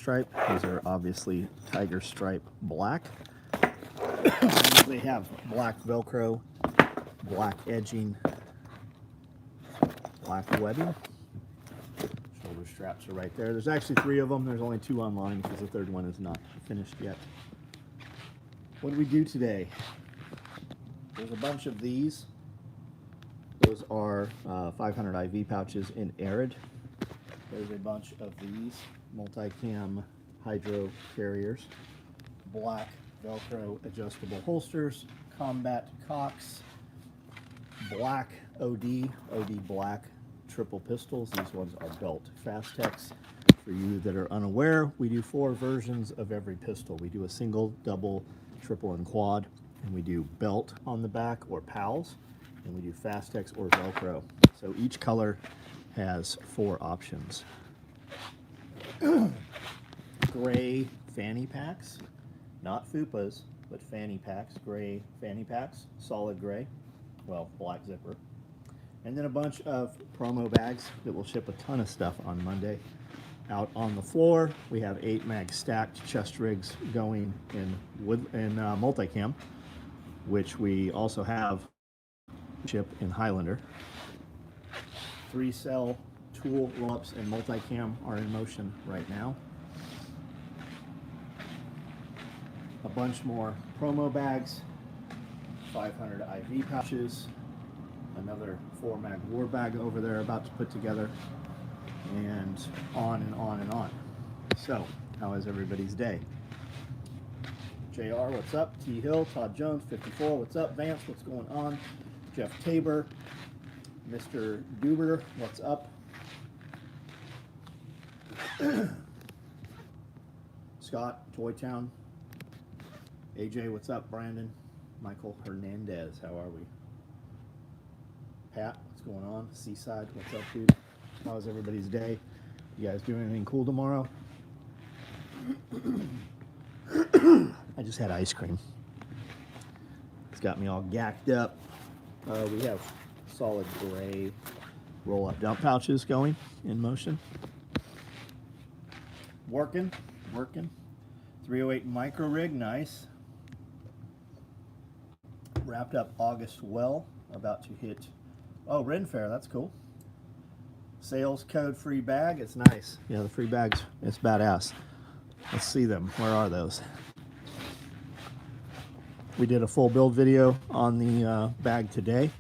stripe. These are obviously tiger stripe black. They have black Velcro, black edging, black webbing. Shoulder straps are right there. There's actually 3 of them. There's only 2 online because the 3rd one is not finished yet. What do we do today? There's a bunch of these. Those are 500 IV pouches in Arid. There's a bunch of these multi-cam hydro carriers. Black Velcro adjustable holsters, combat cocks, black OD black triple pistols. These ones are belt Fastex. For you that are unaware, we do 4 versions of every pistol. We do a single, double, triple, and quad, and we do belt on the back or pals, and we do Fastex or Velcro. So each color has 4 options. Gray fanny packs, not fupas, but fanny packs, gray fanny packs, solid gray, well, black zipper. And then a bunch of promo bags that will ship a ton of stuff on Monday. Out on the floor, we have 8 mag stacked chest rigs going in multicam, which we also have ship in Highlander. 3 cell tool roll-ups and multicam are in motion right now. A bunch more promo bags, 500 IV pouches, another 4 mag war bag over there about to put together, and on and on and on. So, how is everybody's day? JR, what's up? T Hill, Todd Jones, 54, what's up? Vance, what's going on? Jeff Tabor, Mr. Duber, what's up? Scott, Toy Town. AJ, what's up? Brandon, Michael Hernandez, how are we? Pat, what's going on? Seaside, what's up, dude? How's everybody's day? You guys doing anything cool tomorrow? I just had ice cream. It's got me all gacked up. We have solid gray roll-up dump pouches going in motion. Working. 308 micro rig, nice. Wrapped up August well, about to hit, oh, Ren Fair, that's cool. Sales code free bag, it's nice. Yeah, the free bags, it's badass. Let's see them, where are those? We did a full build video on the bag today.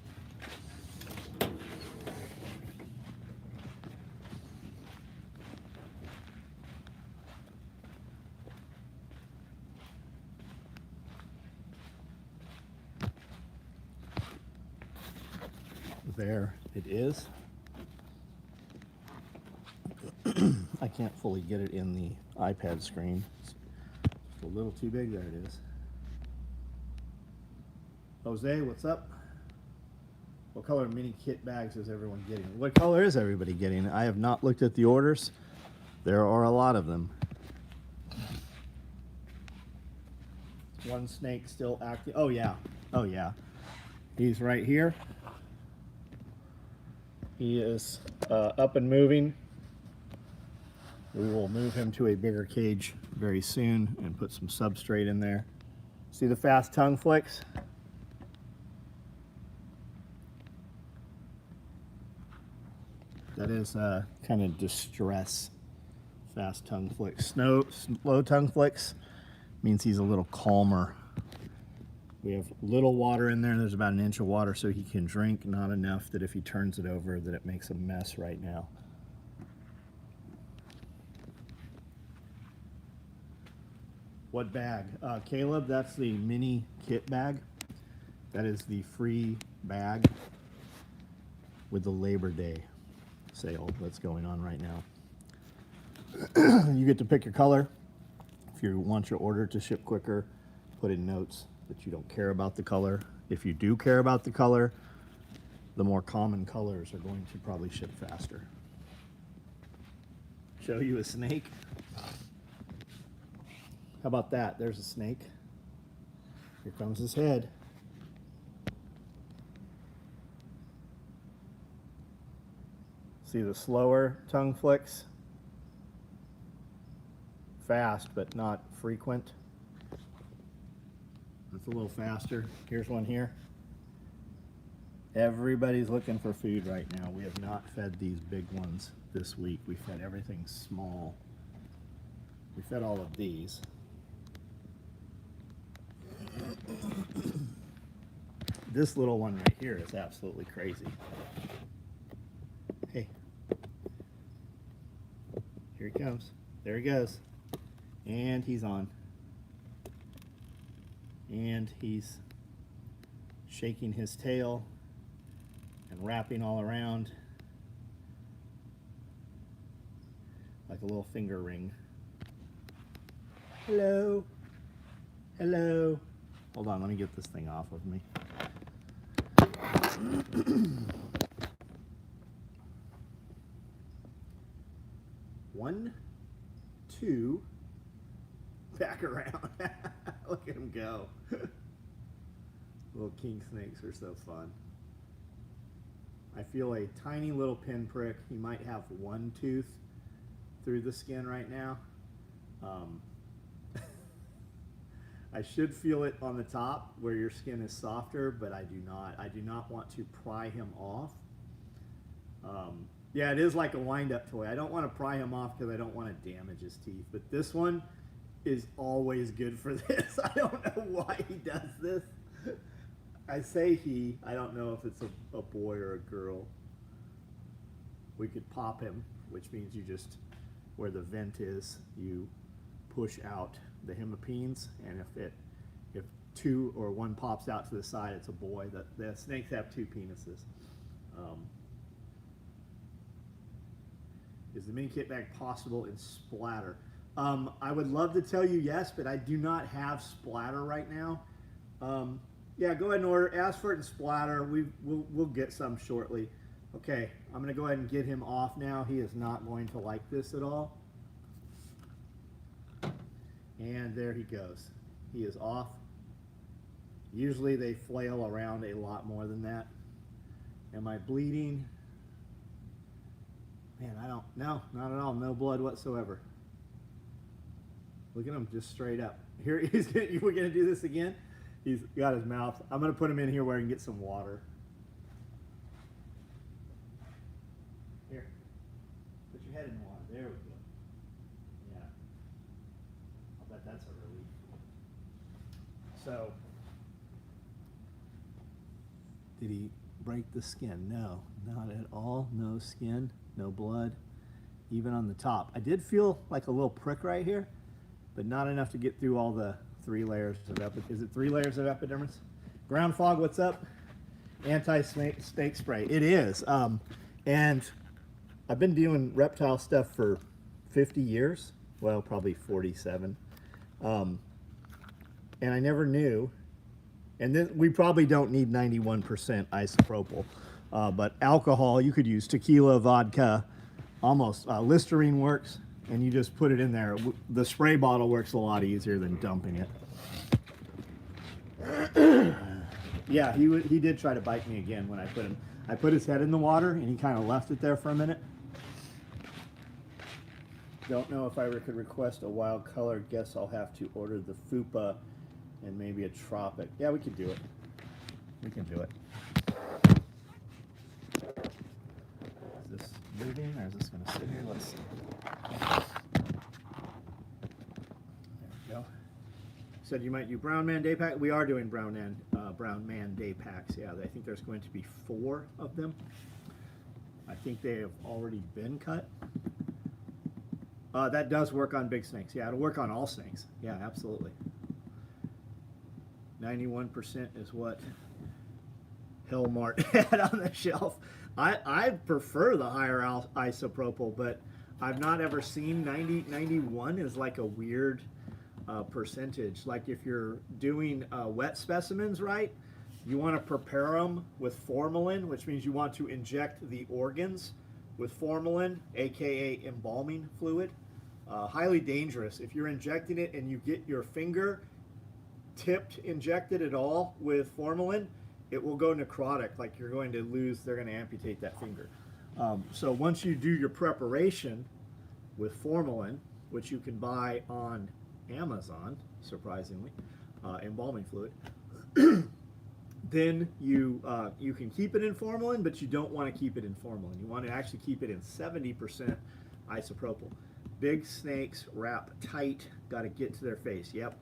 There it is. I can't fully get it in the iPad screen. It's just a little too big. There it is. Jose, what's up? What color mini kit bags is everyone getting? What color is everybody getting? I have not looked at the orders. There are a lot of them. One snake still active. Oh yeah. Oh yeah. He's right here. He is up and moving. We will move him to a bigger cage very soon and put some substrate in there. See the fast tongue flicks? That is kind of distress. Fast tongue flicks. Slow tongue flicks means he's a little calmer. We have little water in there. There's about 1 inch of water so he can drink, not enough that if he turns it over that it makes a mess right now. What bag? Caleb, that's the mini kit bag. That is the free bag with the Labor Day sale that's going on right now. You get to pick your color. If you want your order to ship quicker, put in notes that you don't care about the color. If you do care about the color, the more common colors are going to probably ship faster. Show you a snake. How about that? There's a snake. Here comes his head. See the slower tongue flicks? fast, but not frequent. It's a little faster. Here's one here. Everybody's looking for food right now. We have not fed these big ones this week. We fed everything small. We fed all of these. This little one right here is absolutely crazy. Hey. Here he comes. There he goes. And he's on. And he's shaking his tail and wrapping all around like a little finger ring. Hello. Hello. Hold on, let me get this thing off of me. One, two, back around. Look at him go. Little king snakes are so fun. I feel a tiny little pinprick. He might have one tooth through the skin right now. I should feel it on the top where your skin is softer, but I do not. I do not want to pry him off. Yeah, it is like a wind-up toy. I don't want to pry him off because I don't want to damage his teeth. But this one is always good for this. I don't know why he does this. I say he. I don't know if it's a boy or a girl. We could pop him, which means you just, where the vent is, you push out the hemipenes, and if two or one pops out to the side, it's a boy. The snakes have two penises. Is the mini kit bag possible in splatter? I would love to tell you yes, but I do not have splatter right now. Yeah, go ahead and order. Ask for it in splatter. We'll get some shortly. Okay, I'm going to go ahead and get him off now. He is not going to like this at all. And there he goes. He is off. Usually they flail around a lot more than that. Am I bleeding? Man, no, not at all. No blood whatsoever. Look at him just straight up. Here we're gonna do this again. He's got his mouth. I'm gonna put him in here where I can get some water. Here, put your head in the water. There we go. Yeah, I'll bet that's a relief. So, did he break the skin? No, not at all. No skin, no blood, even on the top. I did feel like a little prick right here, but not enough to get through all the 3 layers of epidermis. Is it 3 layers of epidermis? Ground fog, what's up? Anti-snake spray. It is. And I've been doing reptile stuff for 50 years. Well, probably 47. And I never knew. And then we probably don't need 91% isopropyl. But alcohol, you could use tequila, vodka, almost. Listerine works. And you just put it in there. The spray bottle works a lot easier than dumping it. Yeah, he did try to bite me again when I put his head in the water, and he kind of left it there for a minute. Don't know if I could request a wild color. Guess I'll have to order the fupa and maybe a tropic. Yeah, we can do it. We can do it. Is this moving, or is this going to sit here? Let's see. There we go. Said you might do Brown Man Day Pack. We are doing Brown Man Day Packs. Yeah, I think there's going to be 4 of them. I think they have already been cut. That does work on big snakes. Yeah, it'll work on all snakes. Yeah, absolutely. 91% is what Hillmart had on the shelf. I prefer the higher isopropyl, but I've not ever seen 91 is like a weird percentage. Like if you're doing wet specimens right, you want to prepare them with formalin, which means you want to inject the organs with formalin, aka embalming fluid. Highly dangerous. If you're injecting it and you get your finger tipped injected at all with formalin, it will go necrotic, like you're going to lose, they're going to amputate that finger. So once you do your preparation with formalin, which you can buy on Amazon, surprisingly, embalming fluid. Then you can keep it in formalin, but you don't want to keep it in formalin. You want to actually keep it in 70% isopropyl. Big snakes wrap tight, got to get to their face. Yep.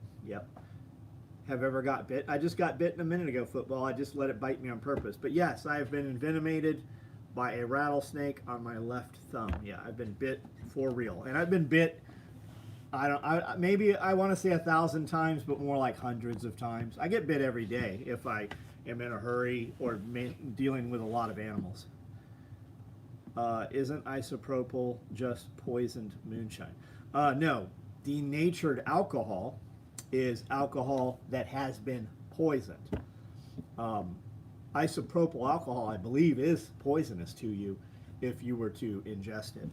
Have ever got bit? I just got bitten a minute ago, football. I just let it bite me on purpose. But yes, I have been envenomated by a rattlesnake on my left thumb. Yeah, I've been bit for real. And I've been bit, maybe I want to say 1,000 times, but more like hundreds of times. I get bit every day if I am in a hurry or dealing with a lot of animals. Isn't isopropyl just poisoned moonshine? No, denatured alcohol is alcohol that has been poisoned. Isopropyl alcohol, I believe, is poisonous to you if you were to ingest it.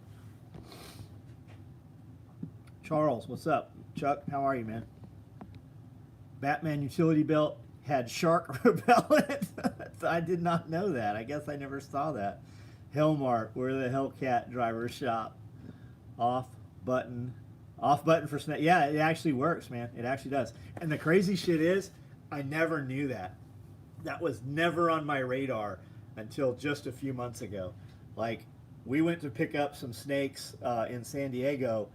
Charles, what's up? Chuck, how are you, man? Batman utility belt had shark repellent. I did not know that. I guess I never saw that. Hellmart, where the Hellcat driver shop. Off button for snake. Yeah, it actually works, man. It actually does. And the crazy shit is, I never knew that. That was never on my radar until just a few months ago. Like, we went to pick up some snakes in San Diego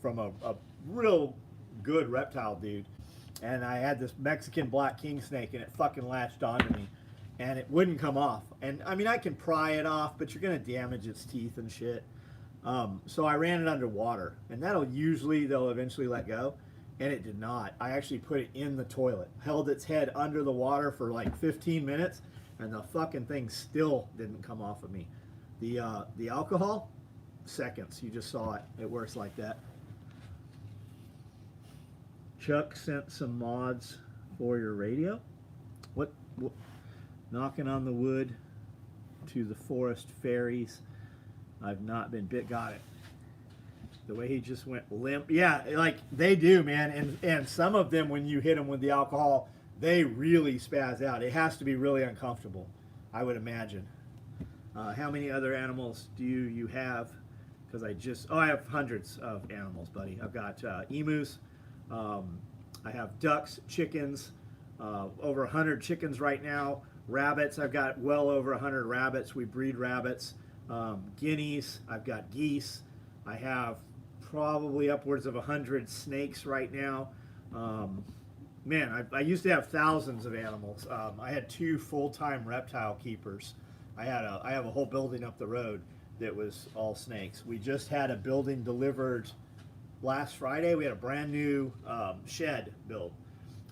from a real good reptile dude. And I had this Mexican black king snake, and it fucking latched onto me. And it wouldn't come off. And, I mean, I can pry it off, but you're going to damage its teeth and shit. So I ran it underwater. And they'll eventually let go. And it did not. I actually put it in the toilet. Held its head under the water for like 15 minutes. And the fucking thing still didn't come off of me. The alcohol, seconds. You just saw it. It works like that. Chuck sent some mods for your radio. What? Knocking on the wood to the forest fairies. I've not been bit. Got it. The way he just went limp. Yeah, like they do, man. And some of them, when you hit them with the alcohol, they really spaz out. It has to be really uncomfortable, I would imagine. How many other animals do you have? Because I have hundreds of animals, buddy. I've got emus. I have ducks, chickens, over 100 chickens right now. Rabbits, I've got well over 100 rabbits. We breed rabbits. Guineas, I've got geese. I have probably upwards of 100 snakes right now. Man, I used to have thousands of animals. I had 2 full-time reptile keepers. I have a whole building up the road that was all snakes. We just had a building delivered last Friday. We had a brand new shed built,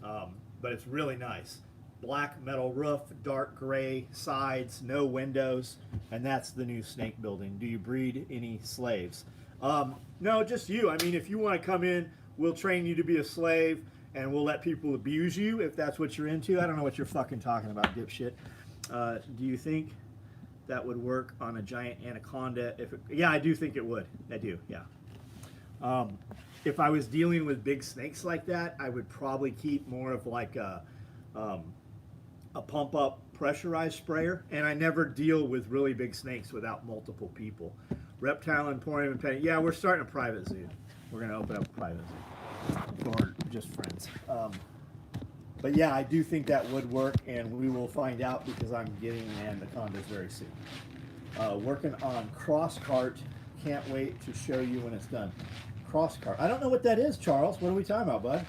but it's really nice. Black metal roof, dark gray sides, no windows, and that's the new snake building. Do you breed any slaves? No, just you. I mean, if you want to come in, we'll train you to be a slave, and we'll let people abuse you if that's what you're into. I don't know what you're fucking talking about, dipshit. Do you think that would work on a giant anaconda? Yeah, I do think it would. I do, yeah. If I was dealing with big snakes like that, I would probably keep more of like a pump-up pressurized sprayer, and I never deal with really big snakes without multiple people. Reptile Emporium and Penny. Yeah, we're starting a private zoo. We're going to open up a private zoo for just friends. But yeah, I do think that would work, and we will find out because I'm getting anacondas very soon. Working on cross cart. Can't wait to show you when it's done. Cross cart. I don't know what that is, Charles. What are we talking about, bud?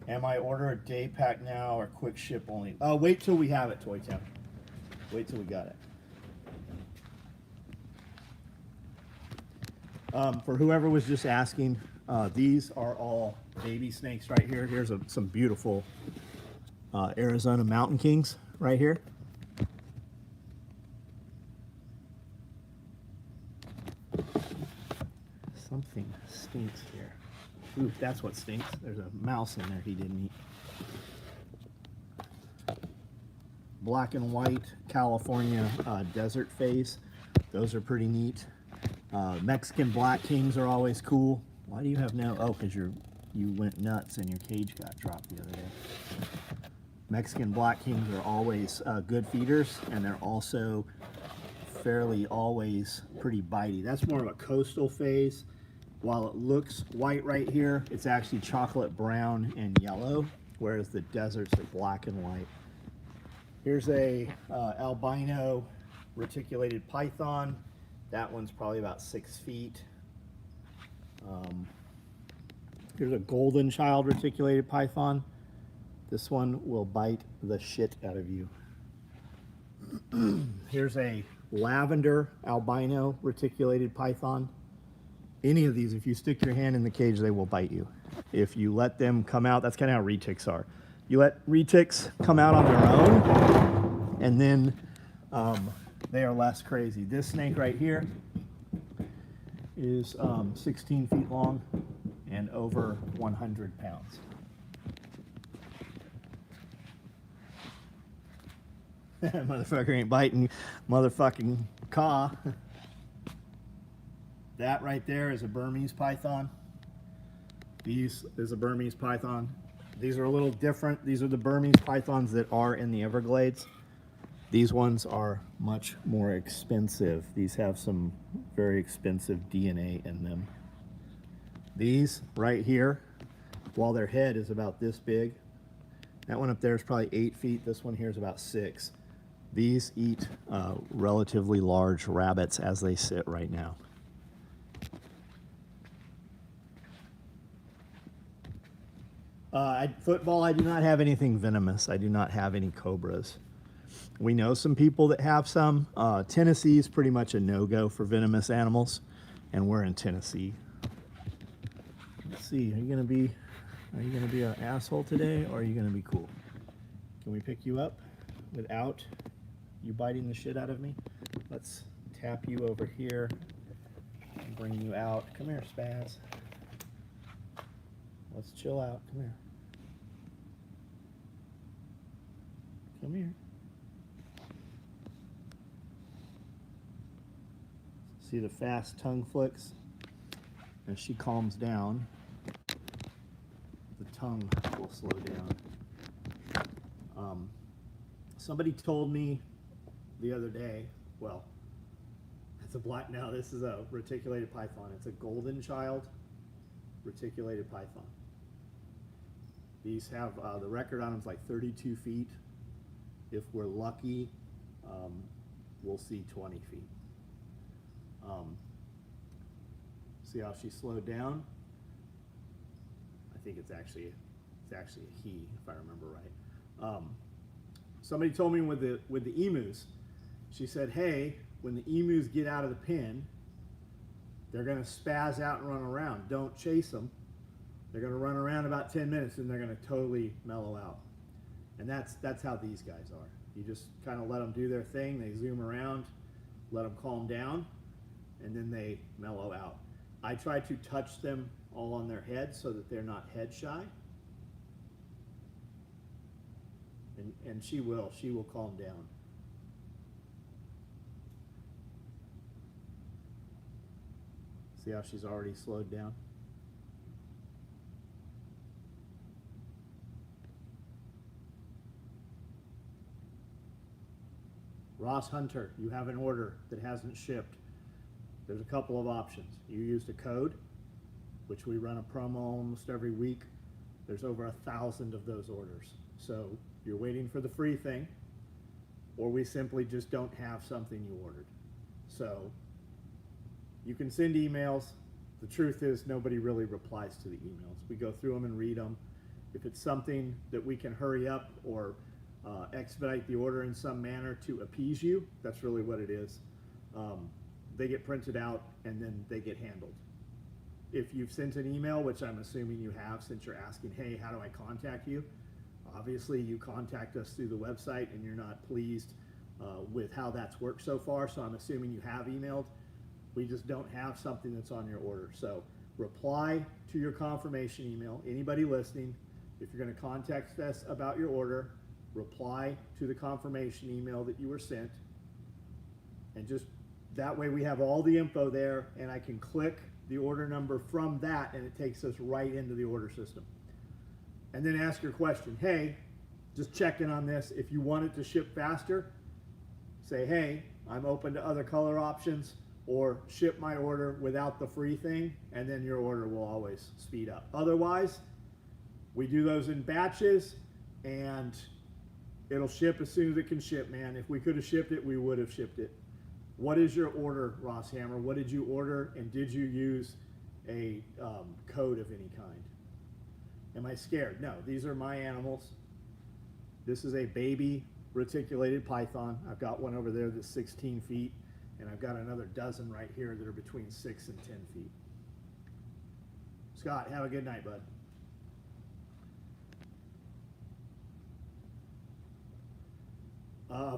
Am I order a day pack now or quick ship only? Wait till we have it, Toy Town. Wait till we got it. For whoever was just asking, these are all baby snakes right here. Here's some beautiful Arizona Mountain Kings right here. Something stinks here. Ooh, that's what stinks. There's a mouse in there he didn't eat. Black and white California desert phase. Those are pretty neat. Mexican black kings are always cool. Why do you have no? Oh, because you went nuts and your cage got dropped the other day. Mexican black kings are always good feeders, and they're also fairly always pretty bitey. That's more of a coastal phase. While it looks white right here, it's actually chocolate brown and yellow, whereas the deserts are black and white. Here's a albino reticulated python. That one's probably about 6 feet. Here's a golden child reticulated python. This one will bite the shit out of you. Here's a lavender albino reticulated python. Any of these, if you stick your hand in the cage, they will bite you. If you let them come out, that's kind of how retics are. You let retics come out on their own, and then they are less crazy. This snake right here is 16 feet long and over 100 pounds. Motherfucker ain't biting motherfucking caw. That right there is a Burmese python. These is a Burmese python. These are a little different. These are the Burmese pythons that are in the Everglades. These ones are much more expensive. These have some very expensive DNA in them. These right here, while their head is about this big, that one up there is probably 8 feet. This one here is about 6. These eat relatively large rabbits as they sit right now. Football, I do not have anything venomous. I do not have any cobras. We know some people that have some. Tennessee is pretty much a no-go for venomous animals, and we're in Tennessee. Let's see, are you gonna be an asshole today, or are you gonna be cool? Can we pick you up without you biting the shit out of me? Let's tap you over here and bring you out. Come here, Spaz. Let's chill out. Come here. Come here. See the fast tongue flicks? As she calms down, the tongue will slow down. Somebody told me the other day, well, it's a black, now this is a reticulated python. It's a golden child reticulated python. These have, the record on them is like 32 feet. If we're lucky, we'll see 20 feet. See how she slowed down? I think it's actually a he, if I remember right. Somebody told me with the emus, she said, hey, when the emus get out of the pen, they're gonna spaz out and run around. Don't chase them. They're gonna run around about 10 minutes and they're gonna totally mellow out. And that's how these guys are. You just kind of let them do their thing. They zoom around, let them calm down, and then they mellow out. I try to touch them all on their head so that they're not head shy. And she will calm down. See how she's already slowed down? Ross Hunter, you have an order that hasn't shipped. There's a couple of options. You used a code, which we run a promo almost every week. There's over 1,000 of those orders. So you're waiting for the free thing, or we simply just don't have something you ordered. So you can send emails. The truth is nobody really replies to the emails. We go through them and read them. If it's something that we can hurry up or expedite the order in some manner to appease you, that's really what it is. They get printed out and then they get handled. If you've sent an email, which I'm assuming you have since you're asking, hey, how do I contact you? Obviously you contact us through the website and you're not pleased with how that's worked so far, so I'm assuming you have emailed. We just don't have something that's on your order. So reply to your confirmation email. Anybody listening, if you're going to contact us about your order, reply to the confirmation email that you were sent, and just that way we have all the info there, and I can click the order number from that and it takes us right into the order system. And then ask your question, hey, just checking on this. If you want it to ship faster, say, hey, I'm open to other color options, or ship my order without the free thing, and then your order will always speed up. Otherwise, we do those in batches, and it'll ship as soon as it can ship, man. If we could have shipped it, we would have shipped it. What is your order, Ross Hammer? What did you order, and did you use a code of any kind? Am I scared? No, these are my animals. This is a baby reticulated python. I've got one over there that's 16 feet, and I've got another dozen right here that are between 6 and 10 feet. Scott, have a good night, bud.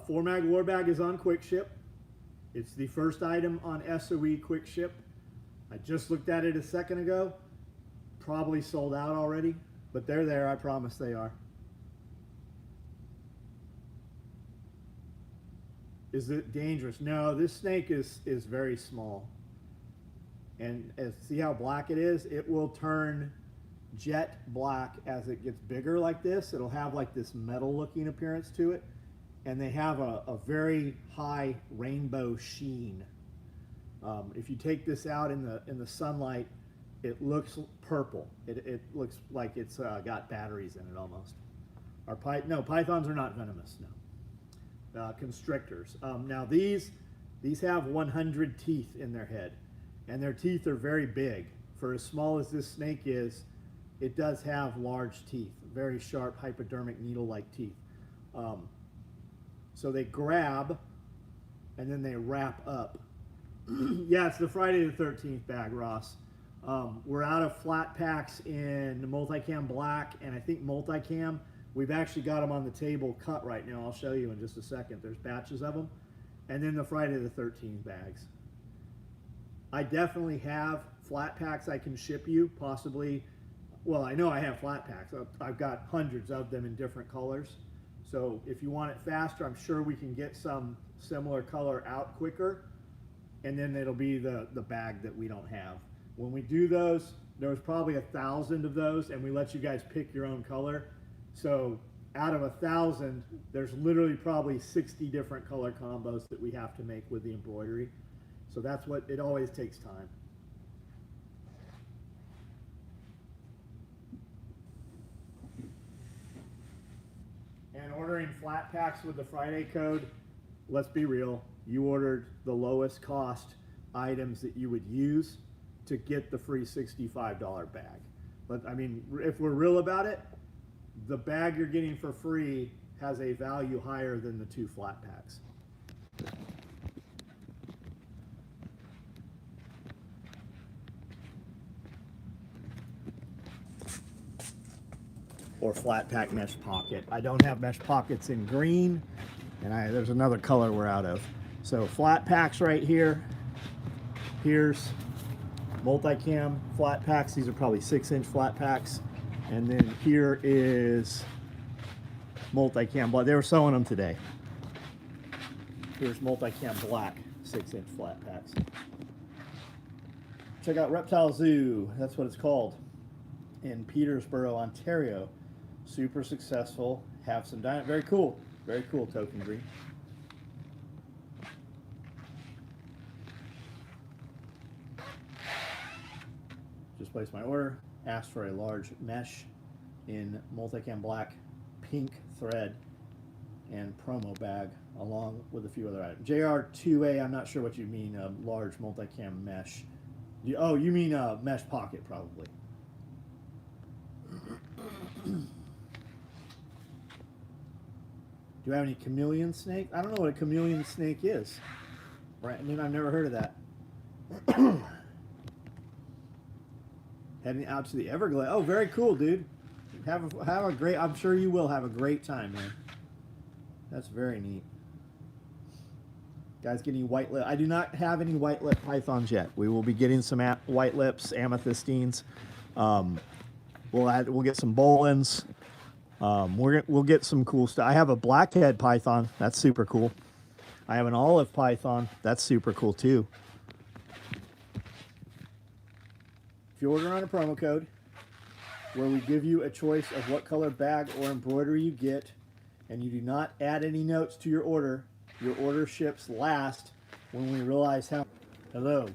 Four-mag war bag is on quick ship. It's the first item on SOE quick ship. I just looked at it a second ago. Probably sold out already, but they're there. I promise they are. Is it dangerous? No, this snake is very small. And see how black it is? It will turn jet black as it gets bigger like this. It'll have like this metal looking appearance to it. And they have a very high rainbow sheen. If you take this out in the sunlight, it looks purple. It looks like it's got batteries in it almost. No, pythons are not venomous, no. Constrictors. Now these have 100 teeth in their head, and their teeth are very big. For as small as this snake is, it does have large teeth, very sharp hypodermic needle-like teeth. So they grab, and then they wrap up. Yeah, it's the Friday the 13th bag, Ross. We're out of flat packs in multicam black, and I think multicam. We've actually got them on the table cut right now. I'll show you in just a second. There's batches of them. And then the Friday the 13th bags. I definitely have flat packs I can ship you, possibly. Well, I know I have flat packs. I've got hundreds of them in different colors. So if you want it faster, I'm sure we can get some similar color out quicker, and then it'll be the bag that we don't have. When we do those, there's probably 1,000 of those, and we let you guys pick your own color. So out of 1,000, there's literally probably 60 different color combos that we have to make with the embroidery. So that's what, it always takes time. And ordering flat packs with the Friday code, let's be real, you ordered the lowest cost items that you would use to get the free $65 bag. But I mean, if we're real about it, the bag you're getting for free has a value higher than the 2 flat packs. Or flat pack mesh pocket. I don't have mesh pockets in green, and there's another color we're out of. So flat packs right here. Here's multicam flat packs. These are probably 6-inch flat packs. And then here is multicam black. They were sewing them today. Here's multicam black 6-inch flat packs. Check out Reptile Zoo. That's what it's called. In Peterborough, Ontario. Super successful. Have some diet. Very cool. Very cool tokenry. Just placed my order. Asked for a large mesh in multicam black, pink thread, and promo bag, along with a few other items. JR2A, I'm not sure what you mean, a large multicam mesh. Oh, you mean a mesh pocket, probably. Do you have any chameleon snake? I don't know what a chameleon snake is. Brandon, I've never heard of that. Heading out to the Everglades. Oh, very cool, dude. Have a great, I'm sure you will have a great time, man. That's very neat. Guys, get any white lip? I do not have any white lip pythons yet. We will be getting some white lips, amethystines. We'll get some bolins. We'll get some cool stuff. I have a blackhead python. That's super cool. I have an olive python. That's super cool too. If you order on a promo code where we give you a choice of what color bag or embroidery you get, and you do not add any notes to your order, your order ships last when we realize how. Hello.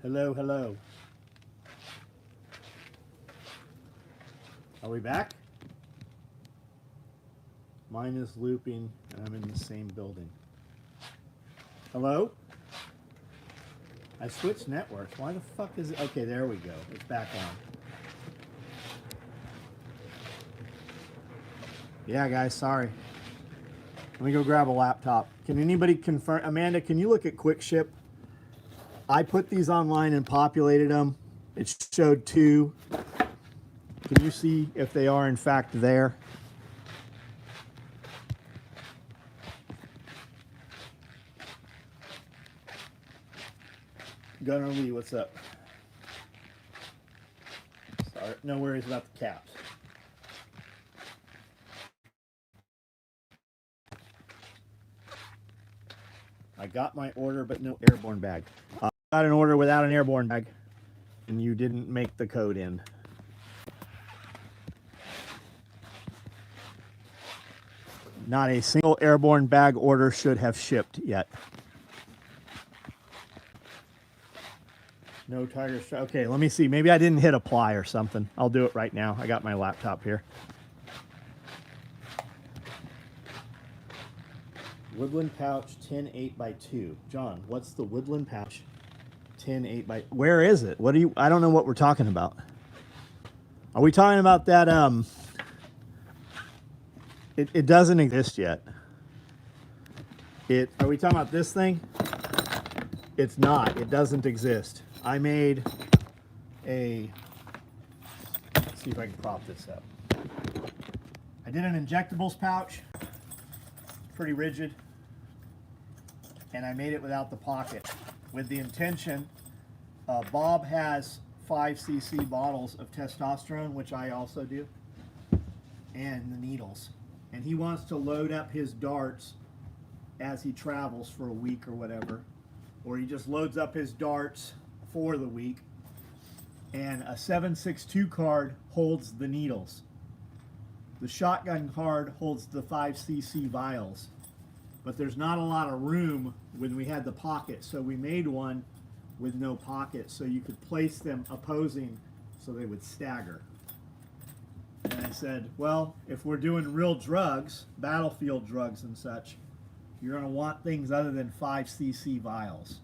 Hello, hello. Are we back? Mine is looping and I'm in the same building. Hello? I switched networks. Why the fuck is it? Okay, there we go. It's back on. Yeah, guys, sorry. Let me go grab a laptop. Can anybody confirm? Amanda, can you look at Quick Ship? I put these online and populated them. It showed 2. Can you see if they are in fact there? Gunnar Lee, what's up? Sorry, no worries about the caps. I got my order, but no airborne bag. I got an order without an airborne bag, and you didn't make the code in. Not a single airborne bag order should have shipped yet. No tiger strap. Okay, let me see. Maybe I didn't hit apply or something. I'll do it right now. I got my laptop here. Woodland pouch 10 8x2. John, what's the woodland pouch 10 8x? Where is it? What do you? I don't know what we're talking about. Are we talking about that? It doesn't exist yet. Are we talking about this thing? It's not. It doesn't exist. I made a. Let's see if I can prop this up. I did an injectables pouch. Pretty rigid. And I made it without the pocket with the intention. Bob has 5cc bottles of testosterone, which I also do, and the needles. And he wants to load up his darts as he travels for a week or whatever. Or he just loads up his darts for the week. And a 7.62 card holds the needles. The shotgun card holds the 5cc vials. But there's not a lot of room when we had the pocket, so we made one with no pocket so you could place them opposing so they would stagger. And I said, well, if we're doing real drugs, battlefield drugs and such, you're going to want things other than 5cc vials.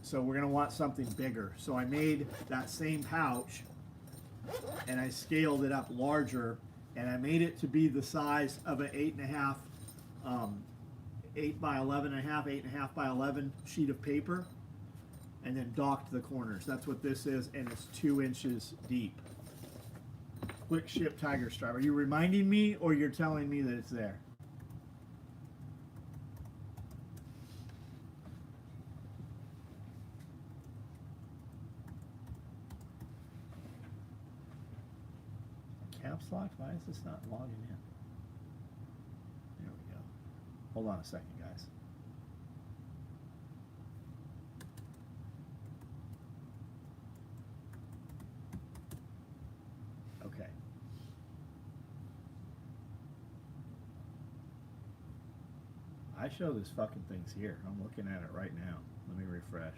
So we're going to want something bigger. So I made that same pouch and I scaled it up larger, and I made it to be the size of an 8.5 8 by 11.5, 8.5 by 11 sheet of paper, and then docked the corners. That's what this is, and it's 2 inches deep. Quick Ship Tiger Stripe. Are you reminding me, or you're telling me that it's there? Caps lock? Why is this not logging in? There we go. Hold on a second, guys. Okay. I show this fucking things here. I'm looking at it right now. Let me refresh.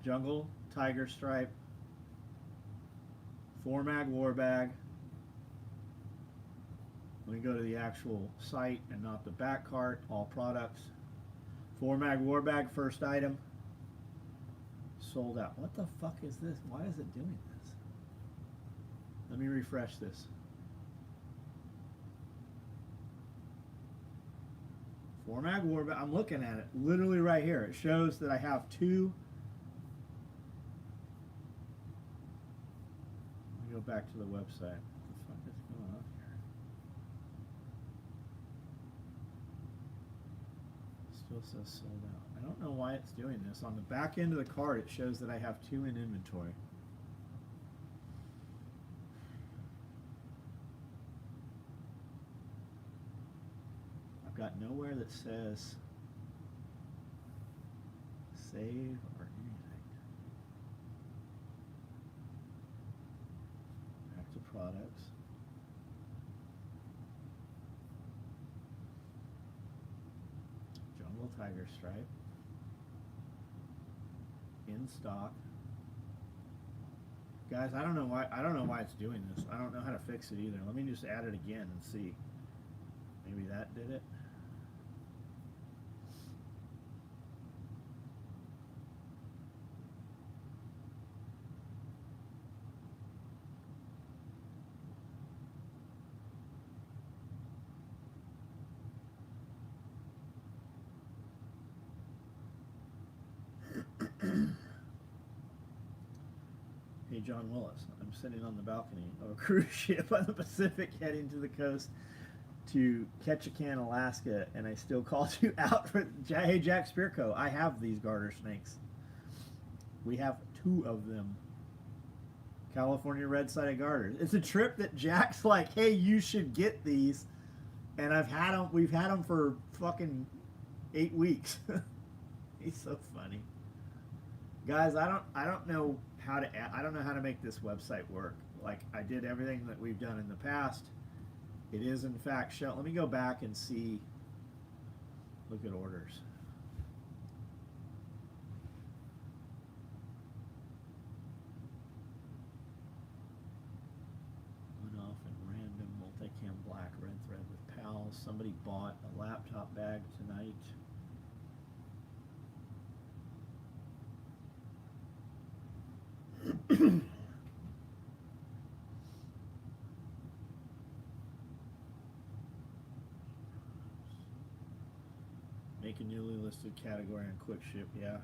Jungle, Tiger Stripe, 4-mag war bag. Let me go to the actual site and not the back cart. All products. 4-mag war bag, first item. Sold out. What the fuck is this? Why is it doing this? Let me refresh this. 4-mag war bag. I'm looking at it literally right here. It shows that I have 2. Let me go back to the website. What the fuck is going on here? Still says sold out. I don't know why it's doing this. On the back end of the card, it shows that I have 2 in inventory. I've got nowhere that says save or anything. Back to products. tiger stripe. In stock. Guys, I don't know why it's doing this. I don't know how to fix it either. Let me just add it again and see. Maybe that did it. Hey, John Willis, I'm sitting on the balcony of a cruise ship on the Pacific heading to the coast to Ketchikan, Alaska, and I still called you out for, hey, Jack Spearco, I have these garter snakes. We have 2 of them. California red-sided garters. It's a trip that Jack's like, hey, you should get these, and we've had them for fucking 8 weeks. He's so funny. Guys, I don't know how to make this website work. Like, I did everything that we've done in the past. It is in fact shown. Let me go back and see. Look at orders. Went off in random multicam black red thread with pals. Somebody bought a laptop bag tonight. Make a newly listed category on quick ship, yeah.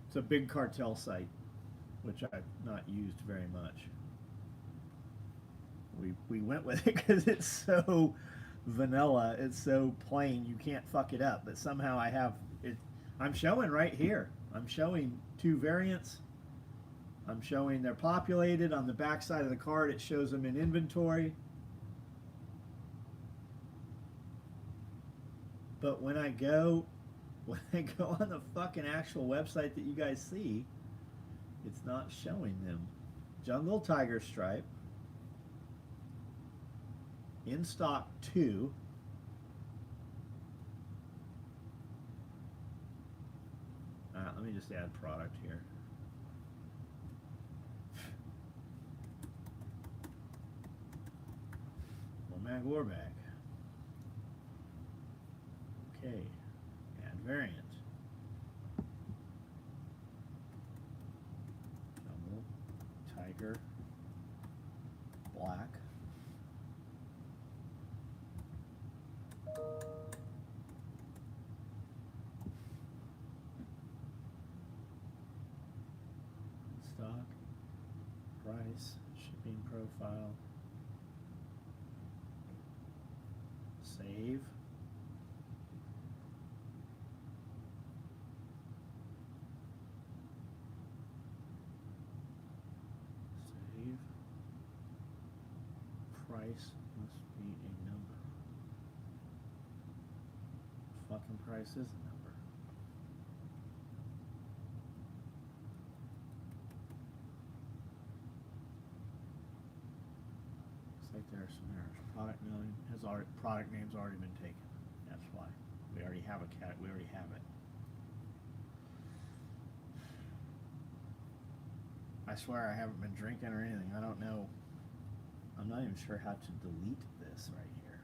It's a big cartel site, which I've not used very much. We went with it because it's so vanilla, it's so plain, you can't fuck it up. But somehow I have it. I'm showing right here. I'm showing 2 variants. I'm showing they're populated. On the back side of the card, it shows them in inventory. But when I go on the fucking actual website that you guys see, it's not showing them. Jungle tiger stripe. In stock 2. Let me just add product here. One mag war bag. Okay. Add variant. Jungle tiger black. Stock, price, shipping profile, save, price must be a number. Fucking price is a number. Like there are some errors. Product name's already been taken. That's why. We already have we already have it. I swear I haven't been drinking or anything. I don't know. I'm not even sure how to delete this right here.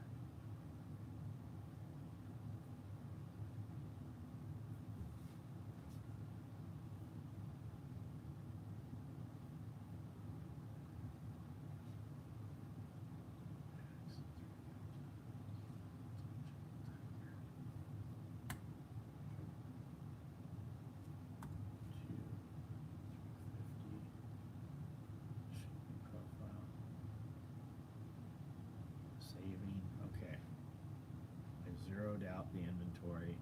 Out the inventory,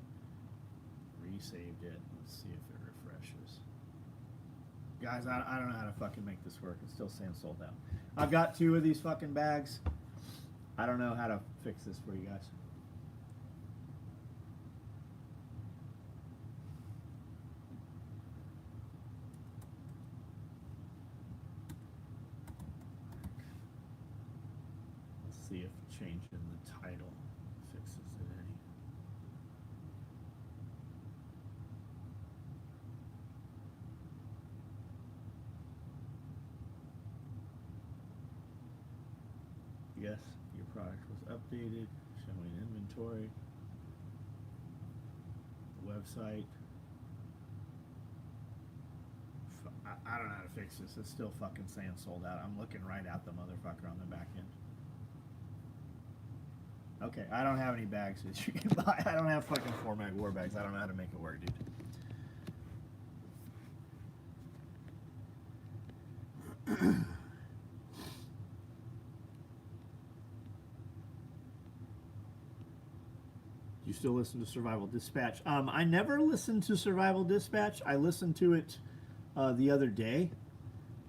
resaved it. Let's see if it refreshes. Guys, I don't know how to fucking make this work. It's still saying sold out. I've got 2 of these fucking bags. I don't know how to fix this for you guys. Let's see if changing the title guess your product was updated, showing inventory, the website. I don't know how to fix this. It's still fucking saying sold out. I'm looking right at the motherfucker on the back end. Okay, I don't have any bags that you can buy. I don't have fucking 4-mag war bags. I don't know how to make it work, dude. You still listen to Survival Dispatch? I never listened to Survival Dispatch. I listened to it the other day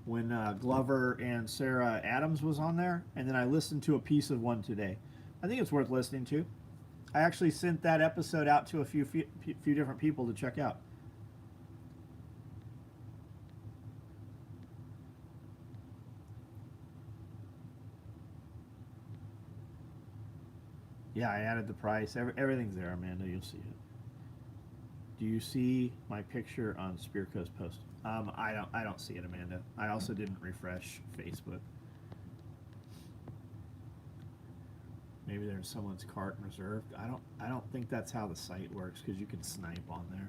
when Glover and Sarah Adams was on there, and then I listened to a piece of one today. I think it's worth listening to. I actually sent that episode out to a few different people to check out. Yeah, I added the price. Everything's there, Amanda. You'll see it. Do you see my picture on Spearco's post? I don't see it, Amanda. I also didn't refresh Facebook. Maybe there's someone's cart reserved. I don't think that's how the site works, because you can snipe on there.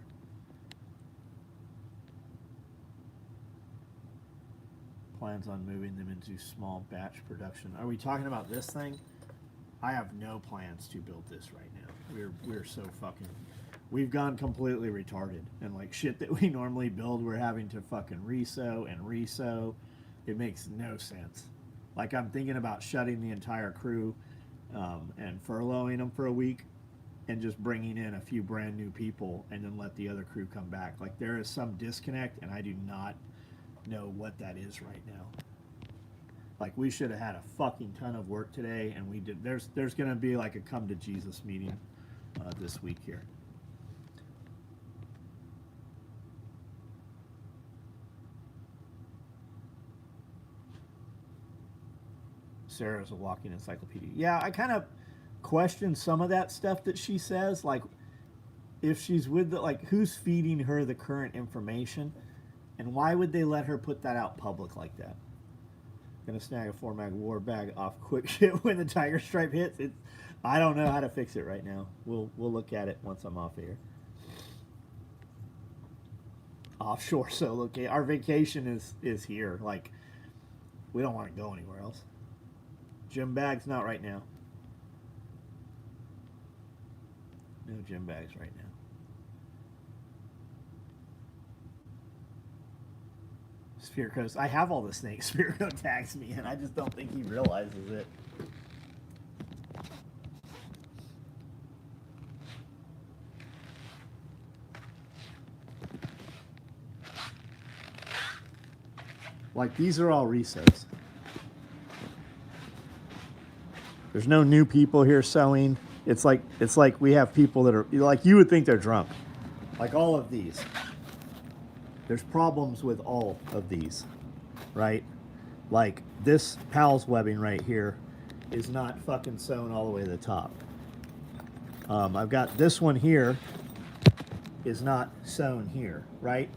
Plans on moving them into small batch production. Are we talking about this thing? I have no plans to build this right now. We're so fucking... We've gone completely retarded. And like shit that we normally build, we're having to fucking resew and resew. It makes no sense. Like I'm thinking about shutting the entire crew and furloughing them for a week and just bringing in a few brand new people and then let the other crew come back. Like there is some disconnect and I do not know what that is right now. Like we should have had a fucking ton of work today, and we did. There's gonna be like a come to Jesus meeting this week here. Sarah's a walking encyclopedia. Yeah, I kind of question some of that stuff that she says. Like if she's with the, like who's feeding her the current information, and why would they let her put that out public like that? Gonna snag a 4-mag war bag off quick shit when the tiger stripe hits. I don't know how to fix it right now. We'll look at it once I'm off here. Offshore solo. Okay, our vacation is here. Like we don't want to go anywhere else. Gym bags, not right now. No gym bags right now. Spearco, I have all the snakes. Spearco tags me, and I just don't think he realizes it. Like these are all resets. There's no new people here sewing. It's like we have people that are like you would think they're drunk. Like all of these. There's problems with all of these, right? Like this Pal's webbing right here is not fucking sewn all the way to the top. I've got this one here is not sewn here, right?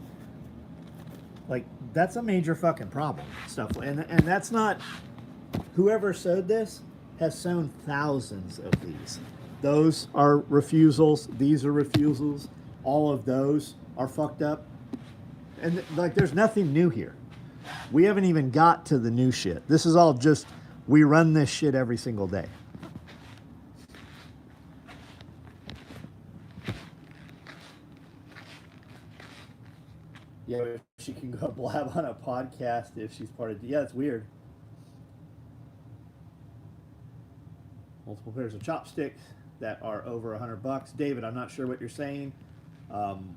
Like that's a major fucking problem. Stuff, and that's not, whoever sewed this has sewn thousands of these. Those are refusals. These are refusals. All of those are fucked up. And like, there's nothing new here. We haven't even got to the new shit. This is all just, we run this shit every single day. Yeah, she can go blab on a podcast if she's part of, yeah, it's weird. Multiple pairs of chopsticks that are over $100. David, I'm not sure what you're saying.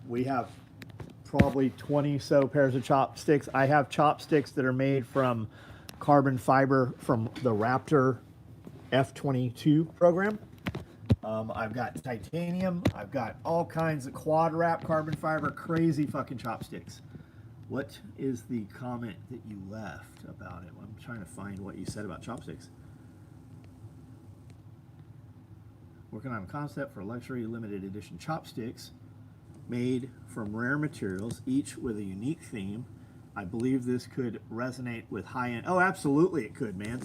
We have probably 20 so pairs of chopsticks. I have chopsticks that are made from carbon fiber from the Raptor F22 program. I've got titanium. I've got all kinds of quad wrap carbon fiber, crazy fucking chopsticks. What is the comment that you left about it? I'm trying to find what you said about chopsticks. Working on a concept for luxury limited edition chopsticks made from rare materials, each with a unique theme. I believe this could resonate with high-end. Oh, absolutely it could, man.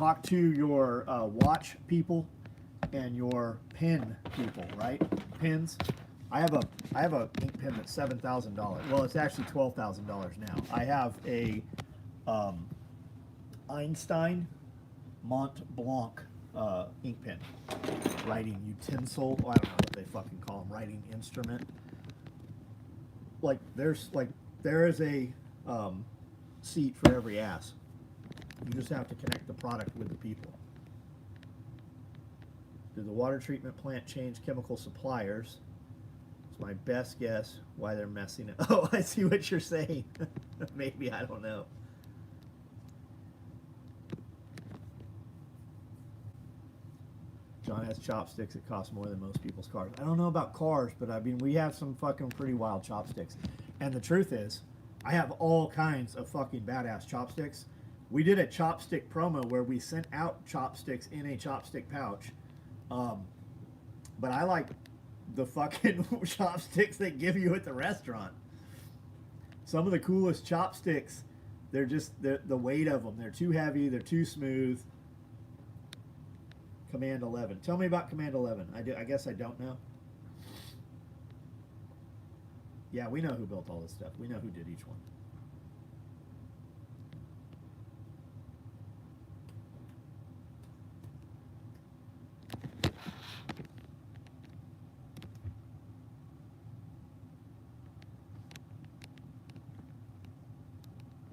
talk to your watch people and your pen people, right? Pens. I have a ink pen that's $7,000. Well, it's actually $12,000 now. I have a Einstein Mont Blanc ink pen, writing utensil. I don't know what they fucking call them. Writing instrument. There is a seat for every ass. You just have to connect the product with the people. Did the water treatment plant change chemical suppliers? It's my best guess why they're messing it. Oh, I see what you're saying. Maybe, I don't know. John has chopsticks that cost more than most people's cars. I don't know about cars, but I mean, we have some fucking pretty wild chopsticks. And the truth is, I have all kinds of fucking badass chopsticks. We did a chopstick promo where we sent out chopsticks in a chopstick pouch. But I like the fucking chopsticks they give you at the restaurant. Some of the coolest chopsticks, they're just the weight of them. They're too heavy, they're too smooth. Command 11. Tell me about Command 11. I guess I don't know. Yeah, we know who built all this stuff. We know who did each one.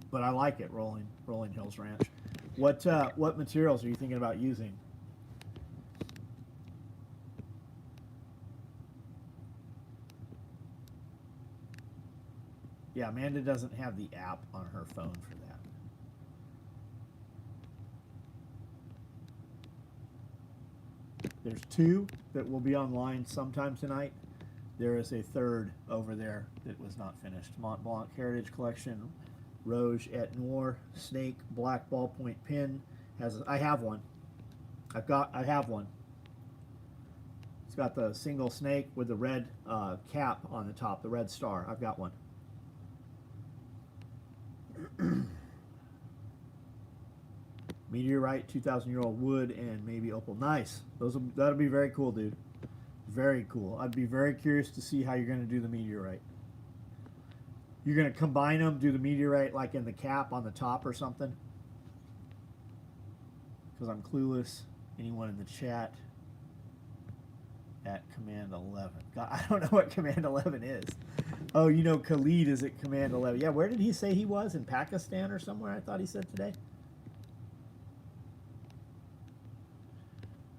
But I like it, Rolling Hills Ranch. What materials are you thinking about using? Yeah, Amanda doesn't have the app on her phone for that. There's two that will be online sometime tonight. There is a third over there that was not finished. Mont Blanc Heritage Collection, Rouge et Noir, Snake, Black Ballpoint Pen. I have one. I have one. It's got the single snake with the red cap on the top, the red star. I've got one. Meteorite, 2,000-year-old wood, and maybe opal. Nice. That'll be very cool, dude. Very cool. I'd be very curious to see how you're going to do the meteorite. You're going to combine them, do the meteorite like in the cap on the top or something? Because I'm clueless. Anyone in the chat at Command 11? God, I don't know what Command 11 is. Oh, you know Khalid is at Command 11. Yeah, where did he say he was? In Pakistan or somewhere, I thought he said today.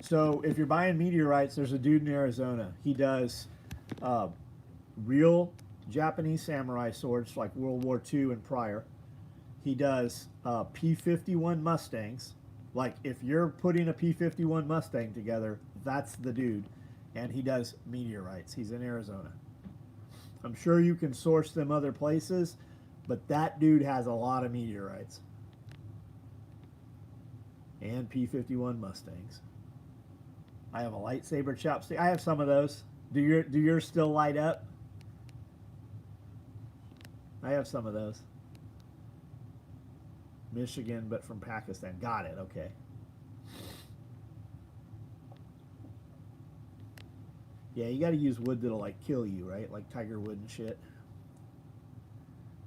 So if you're buying meteorites, there's a dude in Arizona. He does real Japanese samurai swords like World War II and prior. He does P-51 Mustangs. Like if you're putting a P-51 Mustang together, that's the dude. And he does meteorites. He's in Arizona. I'm sure you can source them other places, but that dude has a lot of meteorites. And P-51 Mustangs. I have a lightsaber chopstick. I have some of those. Do yours still light up? I have some of those. Michigan, but from Pakistan. Got it. Okay. Yeah, you got to use wood that'll like kill you, right? Like tiger wood and shit.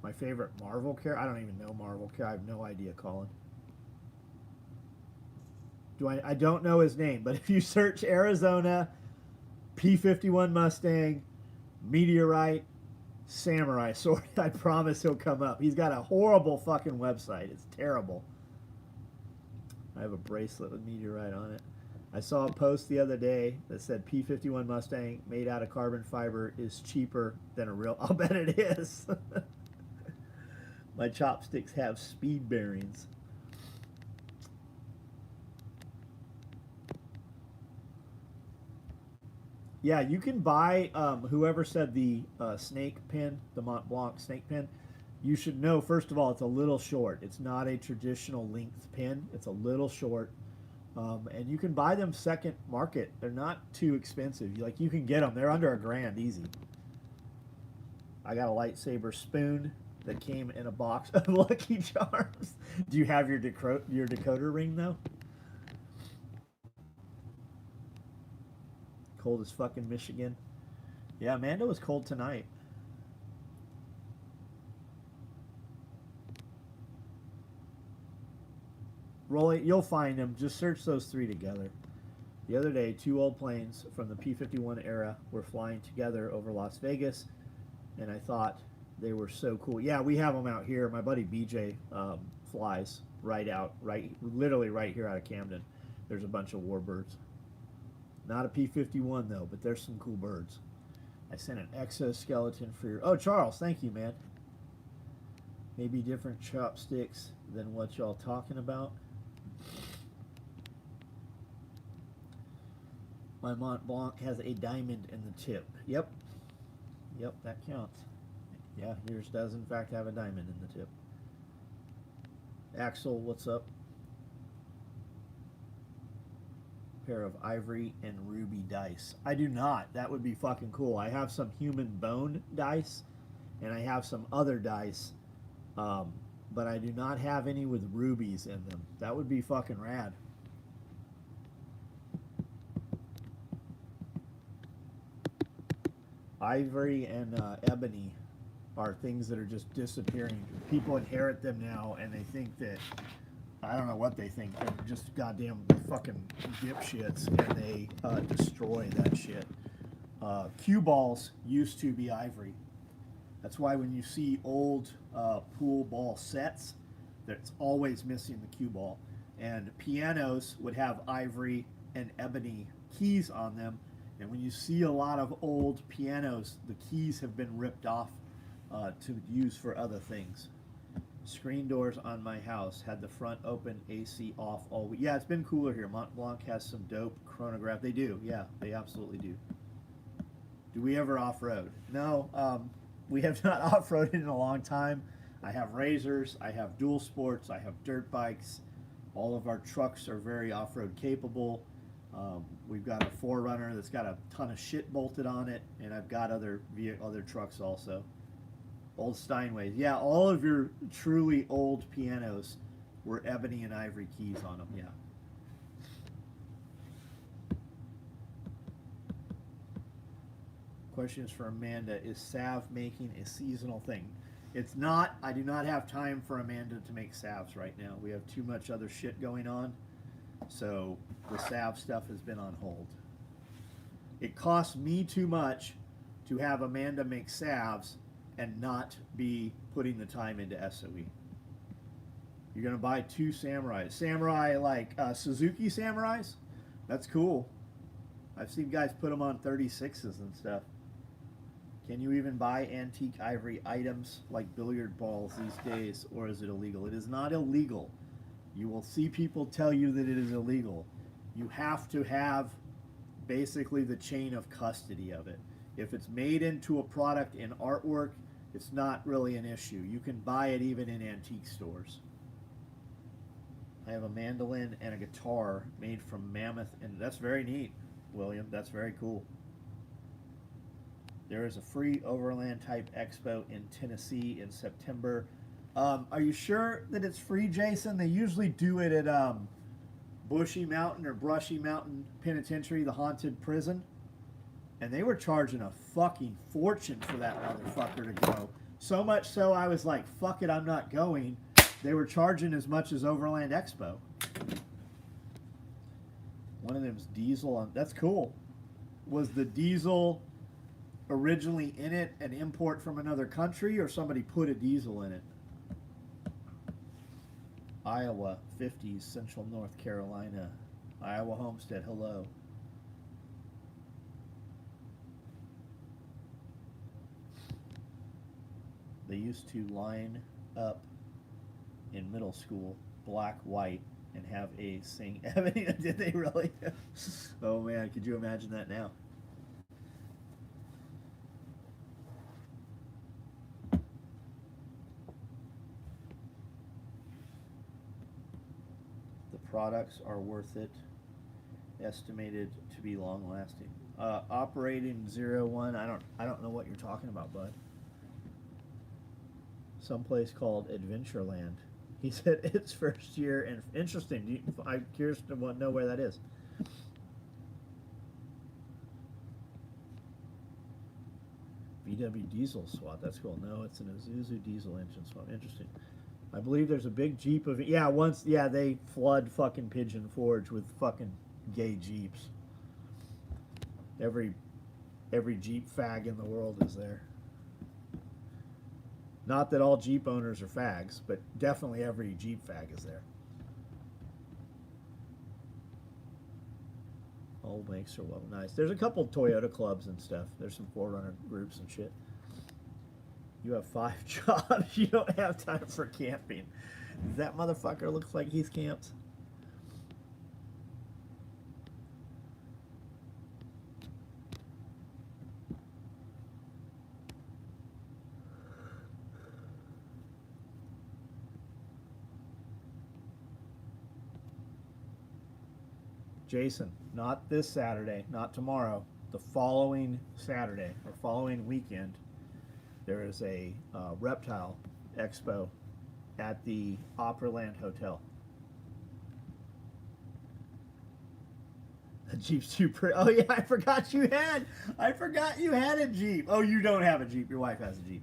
My favorite Marvel character. I don't even know Marvel character. I have no idea, Colin. I don't know his name, but if you search Arizona, P-51 Mustang, meteorite, samurai sword, I promise he'll come up. He's got a horrible fucking website. It's terrible. I have a bracelet with meteorite on it. I saw a post the other day that said P-51 Mustang made out of carbon fiber is cheaper than a real... I'll bet it is. My chopsticks have speed bearings. Yeah, you can buy, whoever said the snake pen, the Mont Blanc snake pen, you should know, first of all, it's a little short. It's not a traditional length pen. It's a little short. And you can buy them second market. They're not too expensive. Like, you can get them. They're under $1,000 easy. I got a lightsaber spoon that came in a box of Lucky Charms. Do you have your decoder ring, though? Cold as fucking Michigan. Yeah, Amanda was cold tonight. Rolly, you'll find them. Just search those three together. The other day, two old planes from the P-51 era were flying together over Las Vegas, and I thought they were so cool. Yeah, we have them out here. My buddy BJ flies literally right here out of Camden. There's a bunch of warbirds. Not a P-51 though, but there's some cool birds. I sent an exoskeleton for your... Oh, Charles, thank you, man. Maybe different chopsticks than what y'all talking about. My Mont Blanc has a diamond in the tip. Yep. Yep, that counts. Yeah, yours does in fact have a diamond in the tip. Axel, what's up? Pair of ivory and ruby dice. I do not. That would be fucking cool. I have some human bone dice, and I have some other dice, but I do not have any with rubies in them. That would be fucking rad. Ivory and ebony are things that are just disappearing. People inherit them now, and they think that, I don't know what they think, they're just goddamn fucking dipshits, and they destroy that shit. Cue balls used to be ivory. That's why when you see old pool ball sets, that's always missing the cue ball. And pianos would have ivory and ebony keys on them. And when you see a lot of old pianos, the keys have been ripped off to use for other things. Screen doors on my house had the front open, AC off all week. Yeah, it's been cooler here. Mont Blanc has some dope chronograph. They do. Yeah, they absolutely do. Do we ever off-road? No, we have not off-roaded in a long time. I have razors. I have dual sports. I have dirt bikes. All of our trucks are very off-road capable. We've got a 4Runner that's got a ton of shit bolted on it, and I've got other trucks also. Old Steinways. Yeah, all of your truly old pianos were ebony and ivory keys on them, yeah. Question is for Amanda. Is salve making a seasonal thing? It's not. I do not have time for Amanda to make salves right now. We have too much other shit going on. So the salve stuff has been on hold. It costs me too much to have Amanda make salves and not be putting the time into SOE. You're gonna buy two Samurais. Samurai like Suzuki Samurais? That's cool. I've seen guys put them on 36s and stuff. Can you even buy antique ivory items like billiard balls these days, or is it illegal? It is not illegal. You will see people tell you that it is illegal. You have to have basically the chain of custody of it. If it's made into a product in artwork, it's not really an issue. You can buy it even in antique stores. I have a mandolin and a guitar made from mammoth, and that's very neat, William. That's very cool. There is a free Overland type expo in Tennessee in September. Are you sure that it's free, Jason? They usually do it at Bushy Mountain or Brushy Mountain Penitentiary, the haunted prison. And they were charging a fucking fortune for that motherfucker to go. So much so I was like, fuck it, I'm not going. They were charging as much as Overland Expo. One of them's diesel on. That's cool. Was the diesel originally in it an import from another country, or somebody put a diesel in it? Iowa, 50s, Central North Carolina. Iowa Homestead, hello. They used to line up in middle school, black, white, and have a sing. Did they really? Oh man, could you imagine that now? The products are worth it. Estimated to be long lasting. Operating 01. I don't know what you're talking about, bud. Someplace called Adventureland. He said it's first year and interesting. I'm curious to know where that is. VW diesel swap. That's cool. No, it's an Isuzu diesel engine swap. Interesting. I believe there's a big Jeep of they flood fucking Pigeon Forge with fucking gay Jeeps. Every Jeep fag in the world is there. Not that all Jeep owners are fags, but definitely every Jeep fag is there. All makes are well nice. There's a couple Toyota clubs and stuff. There's some 4Runner groups and shit. You have 5 jobs. You don't have time for camping. That motherfucker looks like he's camped. Jason, not this Saturday, not tomorrow, the following Saturday or following weekend, there is a reptile expo at the Opryland Hotel. The Jeep's too pretty. Oh yeah, I forgot you had a Jeep. Oh, you don't have a Jeep. Your wife has a Jeep.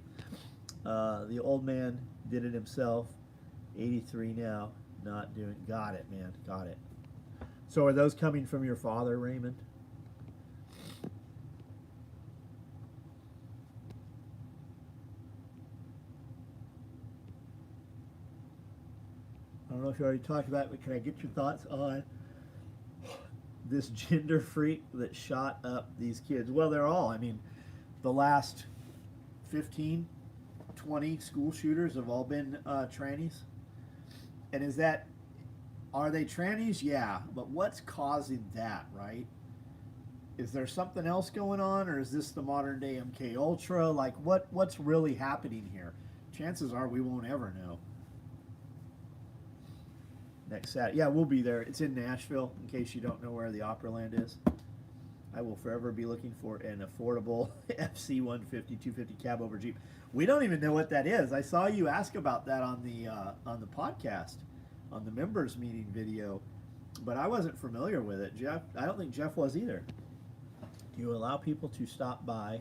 The old man did it himself. 83 now. Not doing. Got it, man. Got it. So are those coming from your father, Raymond? I don't know if you already talked about it, but can I get your thoughts on this gender freak that shot up these kids? Well, they're all, I mean, the last 15, 20 school shooters have all been trannies. And are they trannies? Yeah, but what's causing that, right? Is there something else going on, or is this the modern day MK Ultra? Like, what's really happening here? Chances are we won't ever know. Next Saturday. Yeah, we'll be there. It's in Nashville, in case you don't know where the Opryland is. I will forever be looking for an affordable FC-150, 250 cab over Jeep. We don't even know what that is. I saw you ask about that on the podcast, on the members meeting video, but I wasn't familiar with it. Jeff, I don't think Jeff was either. Do you allow people to stop by?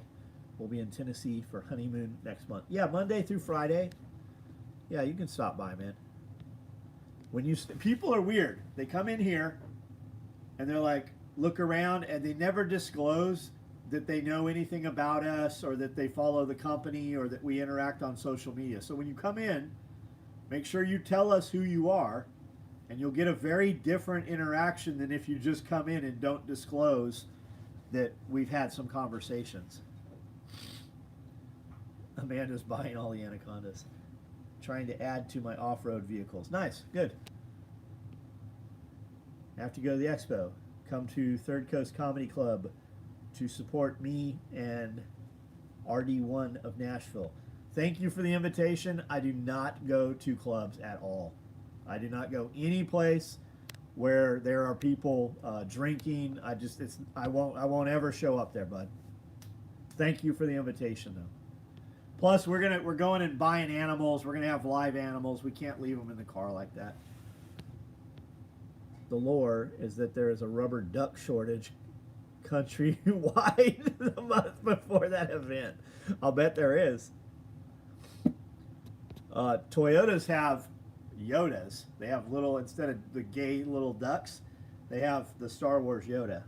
We'll be in Tennessee for honeymoon next month. Yeah, Monday through Friday. Yeah, you can stop by, man. People are weird. They come in here and they're like, look around, and they never disclose that they know anything about us or that they follow the company or that we interact on social media. So when you come in, make sure you tell us who you are, and you'll get a very different interaction than if you just come in and don't disclose that we've had some conversations. Amanda's buying all the Anacondas. Trying to add to my off-road vehicles. Nice, good. Have to go to the expo. Come to Third Coast Comedy Club to support me and RD1 of Nashville. Thank you for the invitation. I do not go to clubs at all. I do not go any place where there are people drinking. I won't ever show up there, bud. Thank you for the invitation, though. Plus, we're going and buying animals. We're gonna have live animals. We can't leave them in the car like that. The lore is that there is a rubber duck shortage countrywide the month before that event. I'll bet there is. Toyotas have Yodas. They have little, instead of the gay little ducks, they have the Star Wars Yoda.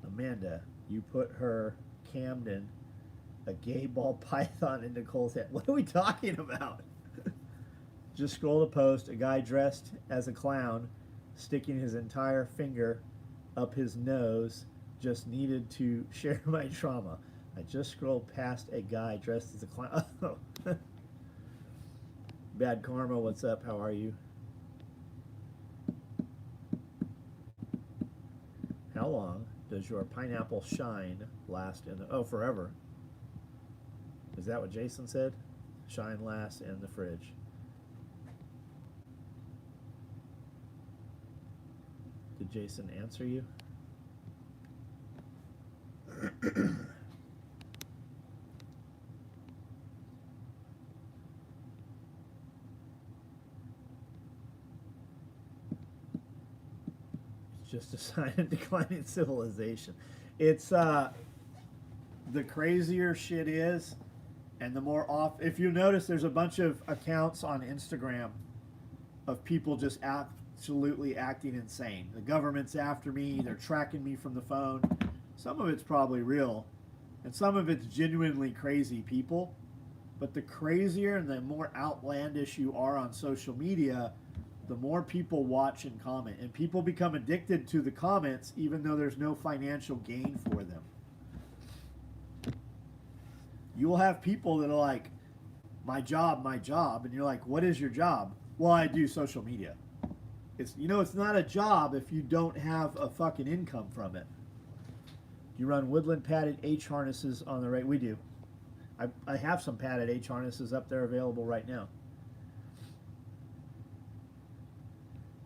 Amanda, you put her Camden, a gay ball python in Nicole's head. What are we talking about? Just scroll the post. A guy dressed as a clown, sticking his entire finger up his nose, just needed to share my trauma. I just scrolled past a guy dressed as a clown. Oh. Bad Karma, what's up? How are you? How long does your pineapple shine last in the... Oh, forever. Is that what Jason said? Shine lasts in the fridge. Did Jason answer you? just a sign of declining civilization. It's the crazier shit is, and the more off. If you notice, there's a bunch of accounts on Instagram of people just absolutely acting insane. The government's after me. They're tracking me from the phone. Some of it's probably real, and some of it's genuinely crazy people. But the crazier and the more outlandish you are on social media, the more people watch and comment. And people become addicted to the comments even though there's no financial gain for them. You will have people that are like, my job, and you're like, what is your job? Well, I do social media. It's not a job if you don't have a fucking income from it. You run woodland padded H harnesses on the right. We do. I have some padded H harnesses up there available right now.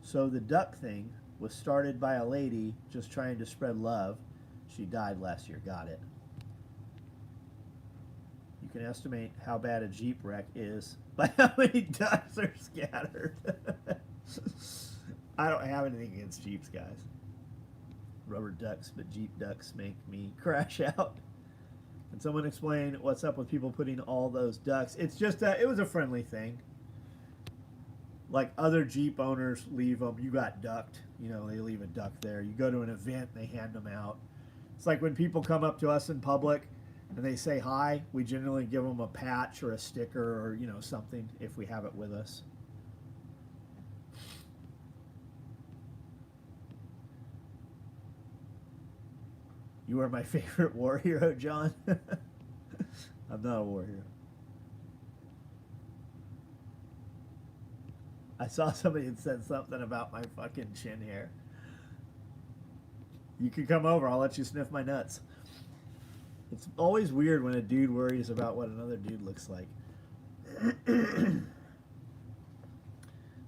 So the duck thing was started by a lady just trying to spread love. She died last year. Got it. You can estimate how bad a Jeep wreck is by how many ducks are scattered. I don't have anything against Jeeps, guys. Rubber ducks, but Jeep ducks make me crash out. Can someone explain what's up with people putting all those ducks? It's just it was a friendly thing. Like other Jeep owners leave them. You got ducked. They leave a duck there. You go to an event, they hand them out. It's like when people come up to us in public and they say hi, we generally give them a patch or a sticker or, something if we have it with us. You are my favorite war hero, John. I'm not a war hero. I saw somebody had said something about my fucking chin hair. You can come over. I'll let you sniff my nuts. It's always weird when a dude worries about what another dude looks like. They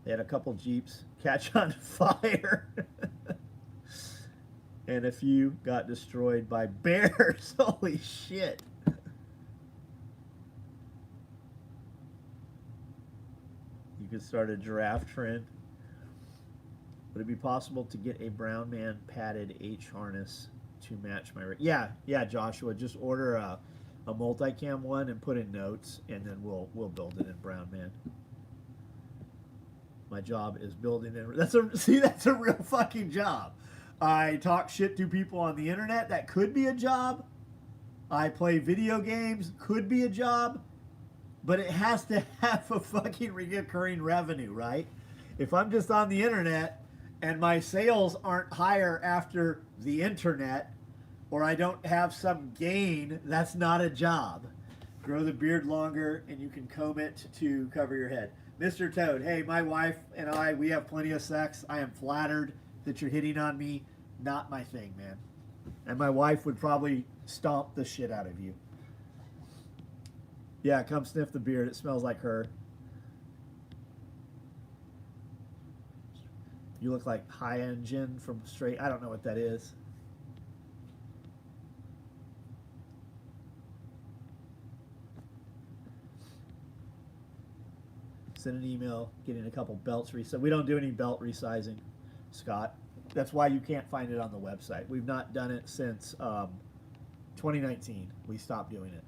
had a couple Jeeps catch on fire. And a few got destroyed by bears. Holy shit. You could start a giraffe trend. Would it be possible to get a brown man padded H harness to match my... Yeah, Joshua. Just order a multicam one and put in notes, and then we'll build it in brown man. My job is building it. That's a real fucking job. I talk shit to people on the internet. That could be a job. I play video games. Could be a job. But it has to have a fucking recurring revenue, right? If I'm just on the internet and my sales aren't higher after the internet, or I don't have some gain, that's not a job. Grow the beard longer and you can comb it to cover your head. Mr. Toad, hey, my wife and I, we have plenty of sex. I am flattered that you're hitting on me. Not my thing, man. And my wife would probably stomp the shit out of you. Yeah, come sniff the beard. It smells like her. You look like High Engine from Straight. I don't know what that is. Send an email, getting a couple belts resized. We don't do any belt resizing, Scott. That's why you can't find it on the website. We've not done it since 2019. We stopped doing it.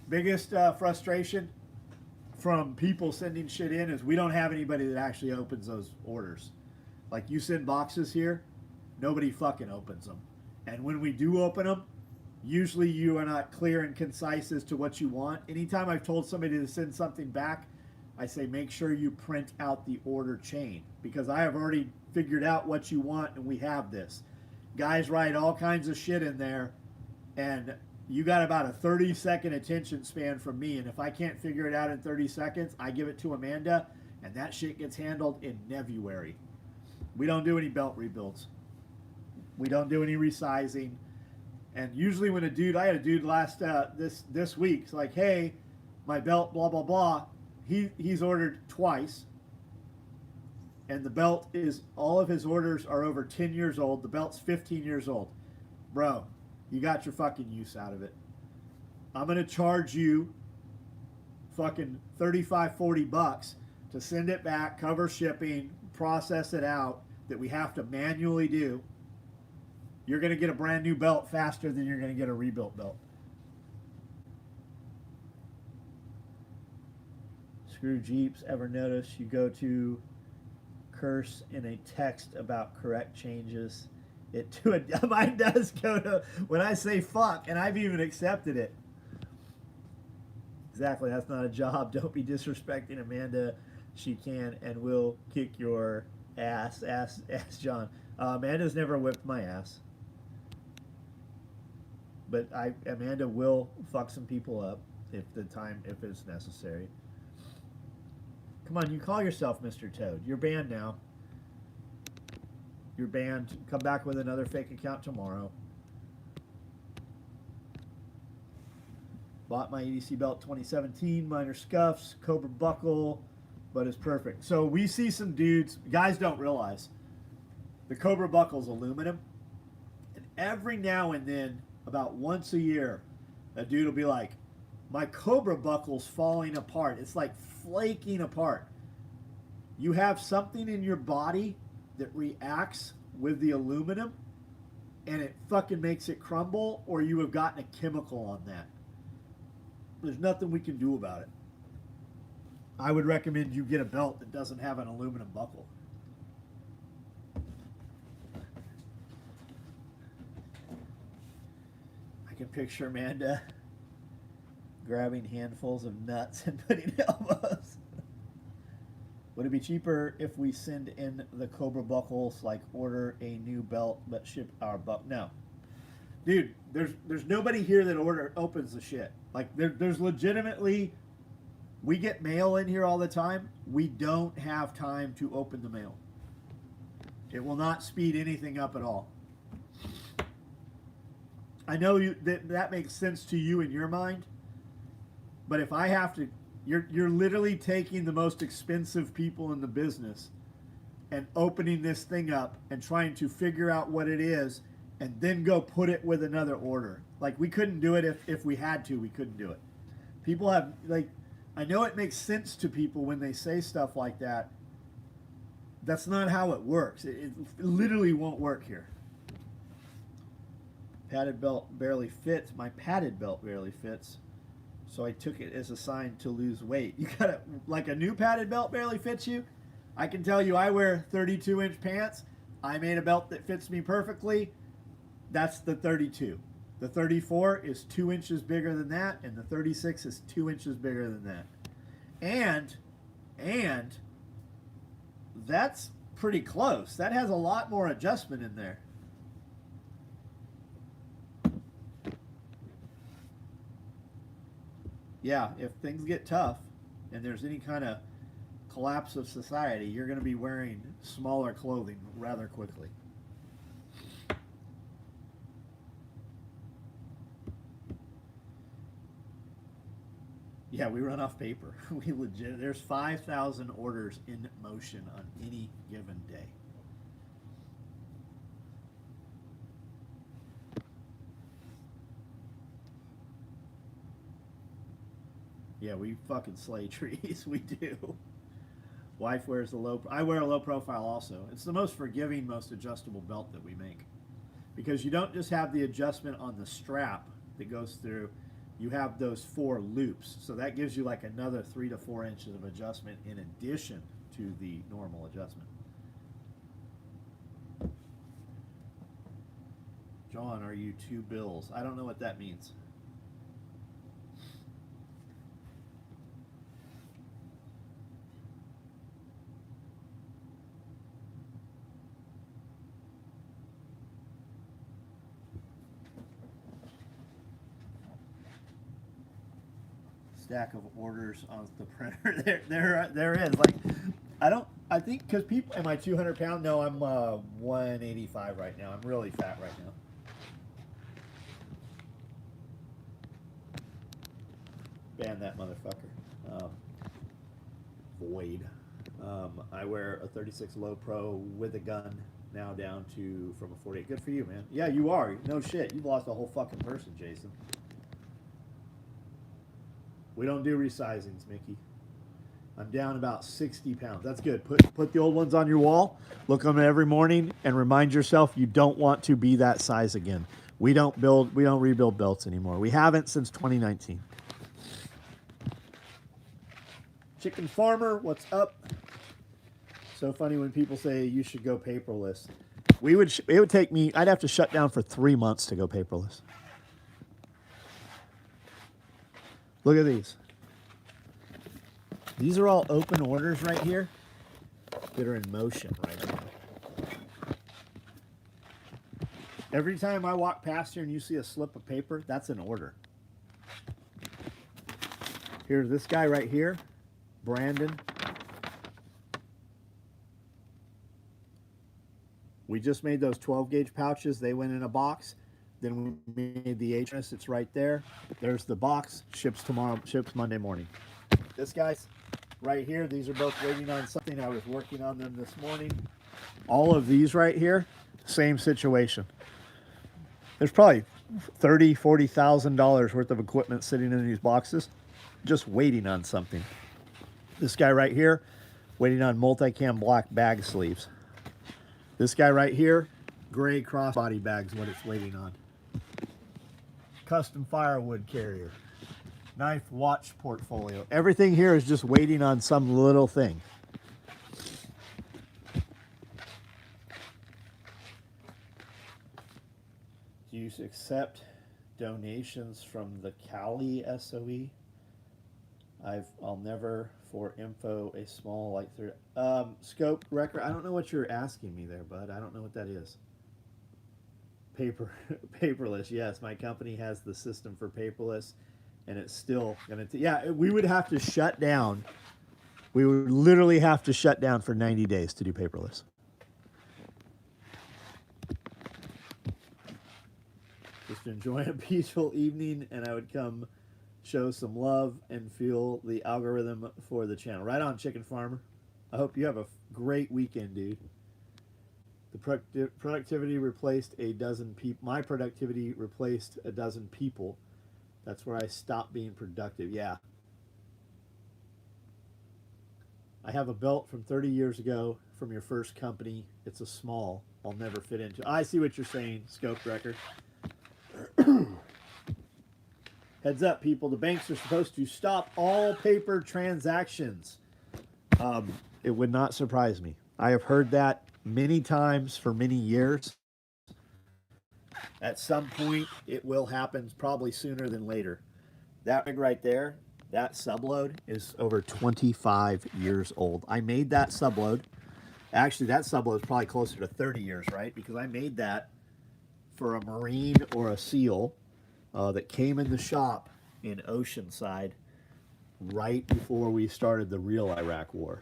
Biggest frustration from people sending shit in is we don't have anybody that actually opens those orders. Like you send boxes here, nobody fucking opens them. And when we do open them, usually you are not clear and concise as to what you want. Anytime I've told somebody to send something back, I say make sure you print out the order chain, because I have already figured out what you want and we have this. Guys write all kinds of shit in there and you got about a 30-second attention span from me, and if I can't figure it out in 30 seconds, I give it to Amanda, and that shit gets handled in February. We don't do any belt rebuilds. We don't do any resizing. And usually when I had a dude last this week, it's like, hey, my belt, blah, blah, blah. He's ordered twice, and the belt is, all of his orders are over 10 years old. The belt's 15 years old. Bro, you got your fucking use out of it. I'm going to charge you fucking $35-40 to send it back, cover shipping, process it out, that we have to manually do. You're going to get a brand new belt faster than you're going to get a rebuilt belt. Screw Jeeps. Ever notice you go to curse in a text about correct changes? It to a mine does go to when I say fuck, and I've even accepted it. Exactly, that's not a job. Don't be disrespecting Amanda. She can and will kick your ass. Ask John. Amanda's never whipped my ass, but Amanda will fuck some people up if it's necessary. Come on, you call yourself Mr. Toad. You're banned now. You're banned. Come back with another fake account tomorrow. Bought my EDC belt 2017, minor scuffs, Cobra buckle, but it's perfect. So we see some dudes, guys don't realize, the Cobra buckle's aluminum, and every now and then, about once a year, a dude will be like, my Cobra buckle's falling apart. It's like flaking apart. You have something in your body that reacts with the aluminum, and it fucking makes it crumble, or you have gotten a chemical on that. There's nothing we can do about it. I would recommend you get a belt that doesn't have an aluminum buckle. I can picture Amanda grabbing handfuls of nuts and putting elbows. Would it be cheaper if we send in the Cobra buckles, like order a new belt but ship our buck? No. Dude, there's nobody here that opens the shit. Like, there's legitimately, we get mail in here all the time. We don't have time to open the mail. It will not speed anything up at all. I know that makes sense to you in your mind, but if I have to, you're literally taking the most expensive people in the business and opening this thing up and trying to figure out what it is and then go put it with another order. Like, we couldn't do it if we had to. We couldn't do it. People have, like, I know it makes sense to people when they say stuff like that. That's not how it works. It literally won't work here. Padded belt barely fits. My padded belt barely fits. So I took it as a sign to lose weight. You gotta, like, a new padded belt barely fits you. I can tell you, I wear 32-inch pants. I made a belt that fits me perfectly. That's the 32. The 34 is 2 inches bigger than that, and the 36 is 2 inches bigger than that. And that's pretty close. That has a lot more adjustment in there. Yeah, if things get tough and there's any kind of collapse of society, you're going to be wearing smaller clothing rather quickly. Yeah, we run off paper. We legit. There's 5,000 orders in motion on any given day. Yeah, we fucking slay trees. We do. Wife wears the low. I wear a low profile also. It's the most forgiving, most adjustable belt that we make, because you don't just have the adjustment on the strap that goes through. You have those 4 loops, so that gives you like another 3 to 4 inches of adjustment in addition to the normal adjustment. John, are you 2 bills? I don't know what that means. Stack of orders on the printer. There is. Like, I think because people, am I 200 pound? No, I'm 185 right now. I'm really fat right now. Ban that motherfucker. Void. I wear a 36 low pro with a gun now down to from a 48. Good for you, man. Yeah, you are. No shit. You've lost a whole fucking person, Jason. We don't do resizings, Mickey. I'm down about 60 pounds. That's good. Put the old ones on your wall, look them every morning, and remind yourself you don't want to be that size again. We don't rebuild belts anymore. We haven't since 2019. Chicken farmer, what's up? So funny when people say you should go paperless. It would take me, I'd have to shut down for 3 months to go paperless. Look at these. These are all open orders right here that are in motion right now. Every time I walk past here and you see a slip of paper, that's an order. Here's this guy right here, Brandon. We just made those 12 gauge pouches. They went in a box. Then we made the HS. It's right there. There's the box. Ships Monday morning. This guy's right here. These are both waiting on something. I was working on them this morning. All of these right here, same situation. There's probably $30,000, $40,000 worth of equipment sitting in these boxes, just waiting on something. This guy right here, waiting on multicam black bag sleeves. This guy right here, gray crossbody bags, what it's waiting on. Custom firewood carrier. Knife watch portfolio. Everything here is just waiting on some little thing. Do you accept donations from the Cali SOE? I'll never for info a small like scope record. I don't know what you're asking me there, bud. I don't know what that is. Paperless. Yes, my company has the system for paperless, and it's still gonna. Yeah, we would have to shut down. We would literally have to shut down for 90 days to do paperless. Just enjoying a peaceful evening, and I would come show some love and feel the algorithm for the channel. Right on, Chicken Farmer. I hope you have a great weekend, dude. The productivity replaced a dozen people. My productivity replaced a dozen people. That's where I stopped being productive. Yeah. I have a belt from 30 years ago from your first company. It's a small. I'll never fit into. I see what you're saying, Scope Record. Heads up, people. The banks are supposed to stop all paper transactions. It would not surprise me. I have heard that many times for many years. At some point, it will happen, probably sooner than later. That rig right there, that subload is over 25 years old. I made that subload. Actually, that subload is probably closer to 30 years, right? Because I made that for a Marine or a SEAL that came in the shop in Oceanside right before we started the real Iraq War.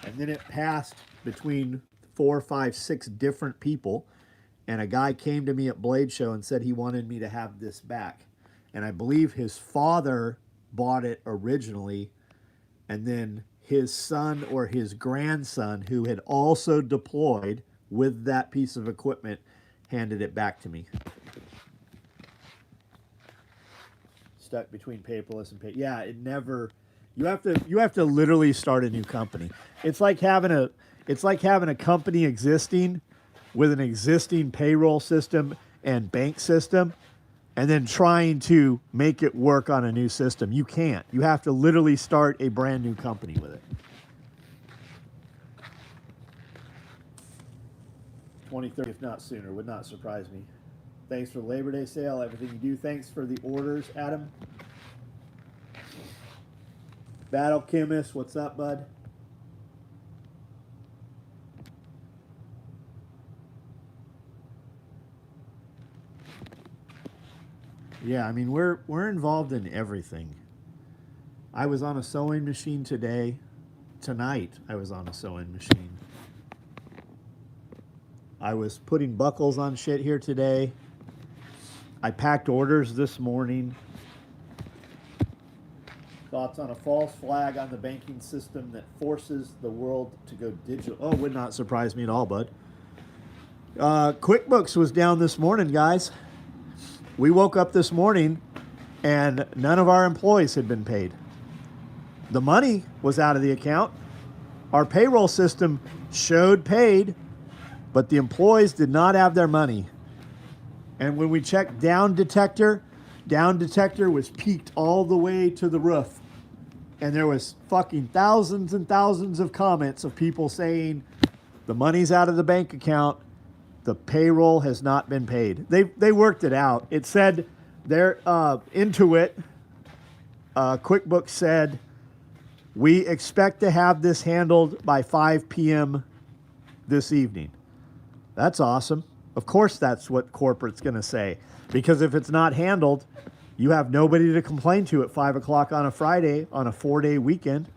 And then it passed between 4, 5, 6 different people, and a guy came to me at Blade Show and said he wanted me to have this back. And I believe his father bought it originally, and then his son or his grandson, who had also deployed with that piece of equipment, handed it back to me. Stuck between paperless and paper. Yeah, it never. You have to literally start a new company. It's like having a company existing with an existing payroll system and bank system, and then trying to make it work on a new system. You can't. You have to literally start a brand new company with it. 2030, if not sooner, would not surprise me. Thanks for the Labor Day sale, everything you do. Thanks for the orders, Adam. Battle Chemist, what's up, bud? Yeah, I mean, we're involved in everything. I was on a sewing machine today. Tonight, I was on a sewing machine. I was putting buckles on shit here today. I packed orders this morning. Thoughts on a false flag on the banking system that forces the world to go digital? Oh, would not surprise me at all, bud. QuickBooks was down this morning, guys. We woke up this morning and none of our employees had been paid. The money was out of the account. Our payroll system showed paid, but the employees did not have their money. And when we checked down detector was peaked all the way to the roof. And there was fucking thousands and thousands of comments of people saying the money's out of the bank account. The payroll has not been paid. They worked it out. It said their Intuit, QuickBooks said, we expect to have this handled by 5 p.m. this evening. That's awesome. Of course that's what corporate's going to say. Because if it's not handled, you have nobody to complain to at 5 o'clock on a Friday on a 4-day weekend.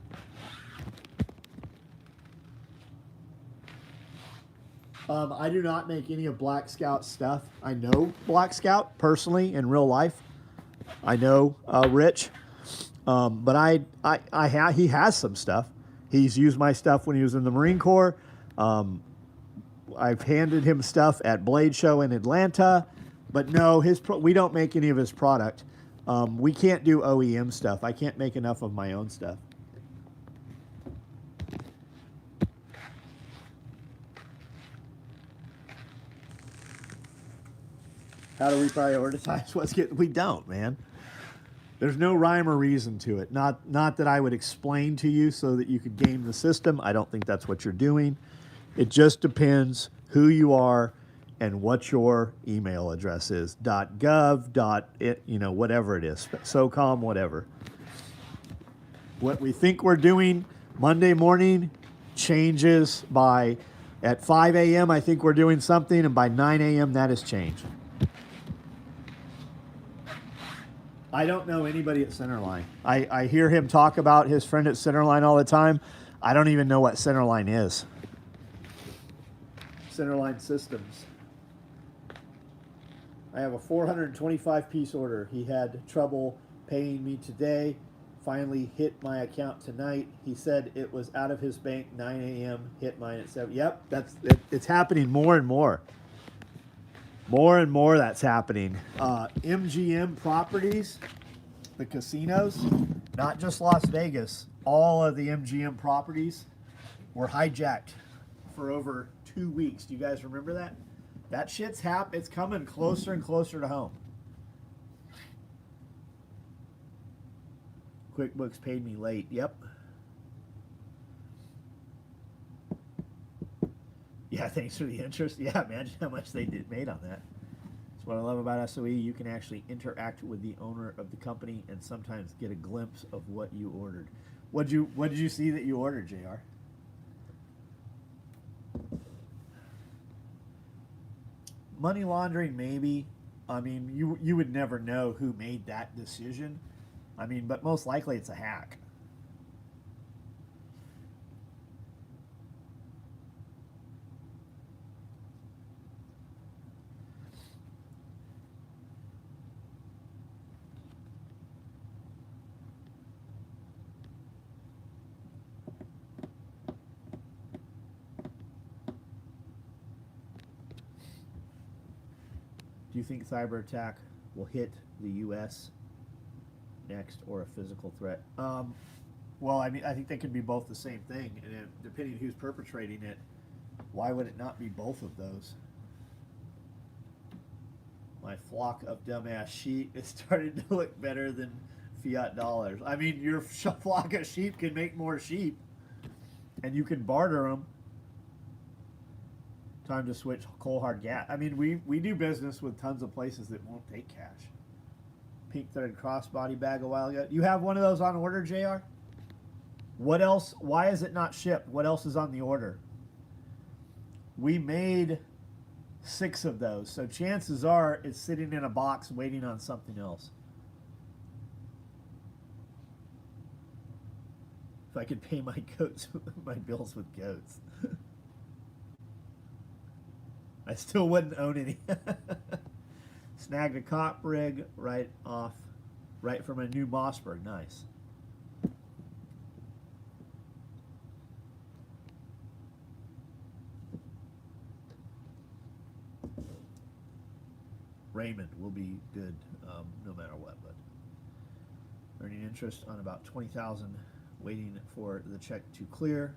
I do not make any of Black Scout stuff. I know Black Scout personally in real life. I know Rich. But he has some stuff. He's used my stuff when he was in the Marine Corps. I've handed him stuff at Blade Show in Atlanta. But no, we don't make any of his product. We can't do OEM stuff. I can't make enough of my own stuff. How do we prioritize what's getting? We don't, man. There's no rhyme or reason to it. Not that I would explain to you so that you could game the system. I don't think that's what you're doing. It just depends who you are and what your email address is. .gov, .it, whatever it is. SOCOM, whatever. What we think we're doing Monday morning changes at 5 a.m. I think we're doing something, and by 9 a.m. that has changed. I don't know anybody at Centerline. I hear him talk about his friend at Centerline all the time. I don't even know what Centerline is. Centerline Systems. I have a 425-piece order. He had trouble paying me today. Finally hit my account tonight. He said it was out of his bank 9 a.m. Hit mine at 7. Yep, it's happening more and more. More and more that's happening. MGM Properties, the casinos, not just Las Vegas, all of the MGM properties were hijacked for over 2 weeks. Do you guys remember that? That shit's it's coming closer and closer to home. QuickBooks paid me late. Yep. Yeah, thanks for the interest. Yeah, imagine how much they made on that. That's what I love about SOE. You can actually interact with the owner of the company and sometimes get a glimpse of what you ordered. What did you see that you ordered, JR? Money laundering, maybe. I mean, you would never know who made that decision. I mean, but most likely it's a hack. Do you think cyber attack will hit the U.S. next, or a physical threat? Well, I mean, I think they can be both the same thing, and depending who's perpetrating it, why would it not be both of those? My flock of dumbass sheep is starting to look better than fiat dollars. I mean, your flock of sheep can make more sheep, and you can barter them. Time to switch coal hard gas. I mean, we do business with tons of places that won't take cash. Pink threaded crossbody bag a while ago. You have one of those on order, JR? What else? Why is it not shipped? What else is on the order? We made 6 of those, so chances are it's sitting in a box waiting on something else. If I could pay my bills with goats. I still wouldn't own any. Snagged a cop rig right from a new Mossberg. Nice. Raymond will be good no matter what, but earning interest on about 20,000 Waiting for the check to clear.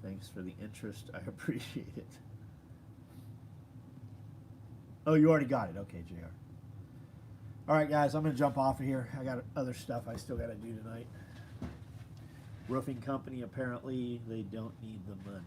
Thanks for the interest. I appreciate it. Oh, you already got it. Okay, JR. All right, guys, I'm going to jump off of here. I got other stuff I still got to do tonight. Roofing company, apparently, they don't need the money.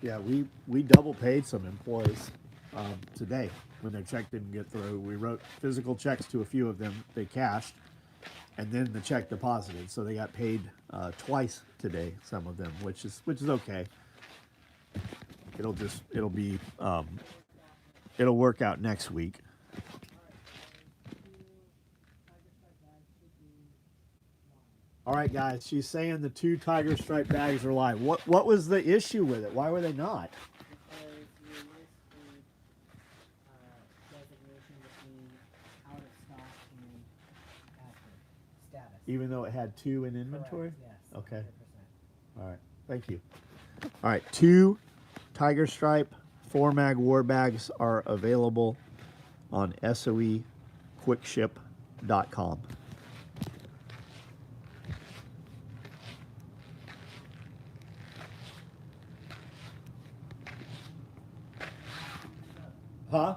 Yeah, we double paid some employees today when their check didn't get through. We wrote physical checks to a few of them. They cashed, and then the check deposited. So they got paid twice today. Some of them, which is okay. It'll work out next week. All right, guys. She's saying the 2 tiger stripe bags are live. What was the issue with it? Why were they not? Because you listed designation between out of stock and active status. Even though it had 2 in inventory? Correct, yes. Okay. 100%. All right. Thank you. All right. 2 tiger stripe 4-mag war bags are available on SOEquickship.com. Huh?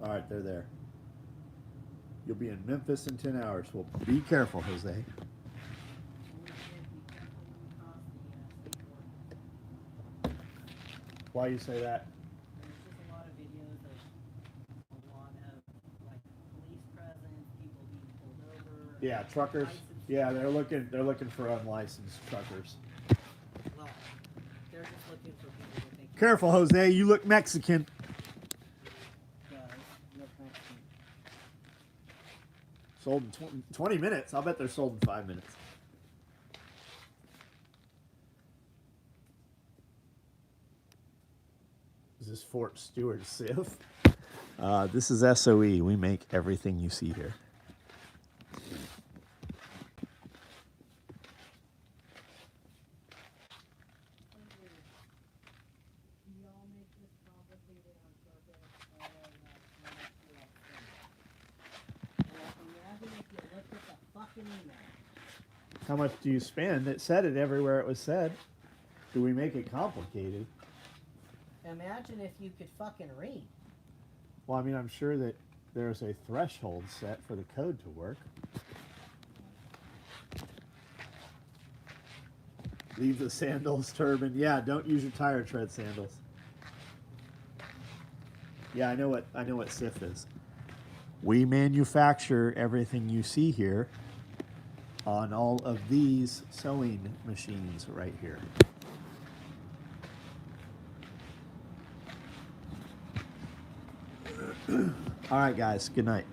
All right, they're there. You'll be in Memphis in 10 hours. Well, be careful, Jose. Why you say that? There's just a lot of videos of a lot of like police presence, people being pulled over. Yeah, truckers. Yeah, they're looking for unlicensed truckers. Well, they're just looking for people that they can. Careful, Jose. You look Mexican. Sold in 20 minutes. I'll bet they're sold in 5 minutes. Is this Fort Stewart Civ? This is SOE. We make everything you see here. How much do you spend? It said it everywhere it was said. Do we make it complicated? Imagine if you could fucking read. Well, I mean, I'm sure that there's a threshold set for the code to work. Leave the sandals, turban. Yeah, don't use your tire tread sandals. Yeah, I know what SIF is. We manufacture everything you see here on all of these sewing machines right here. All right, guys. Good night.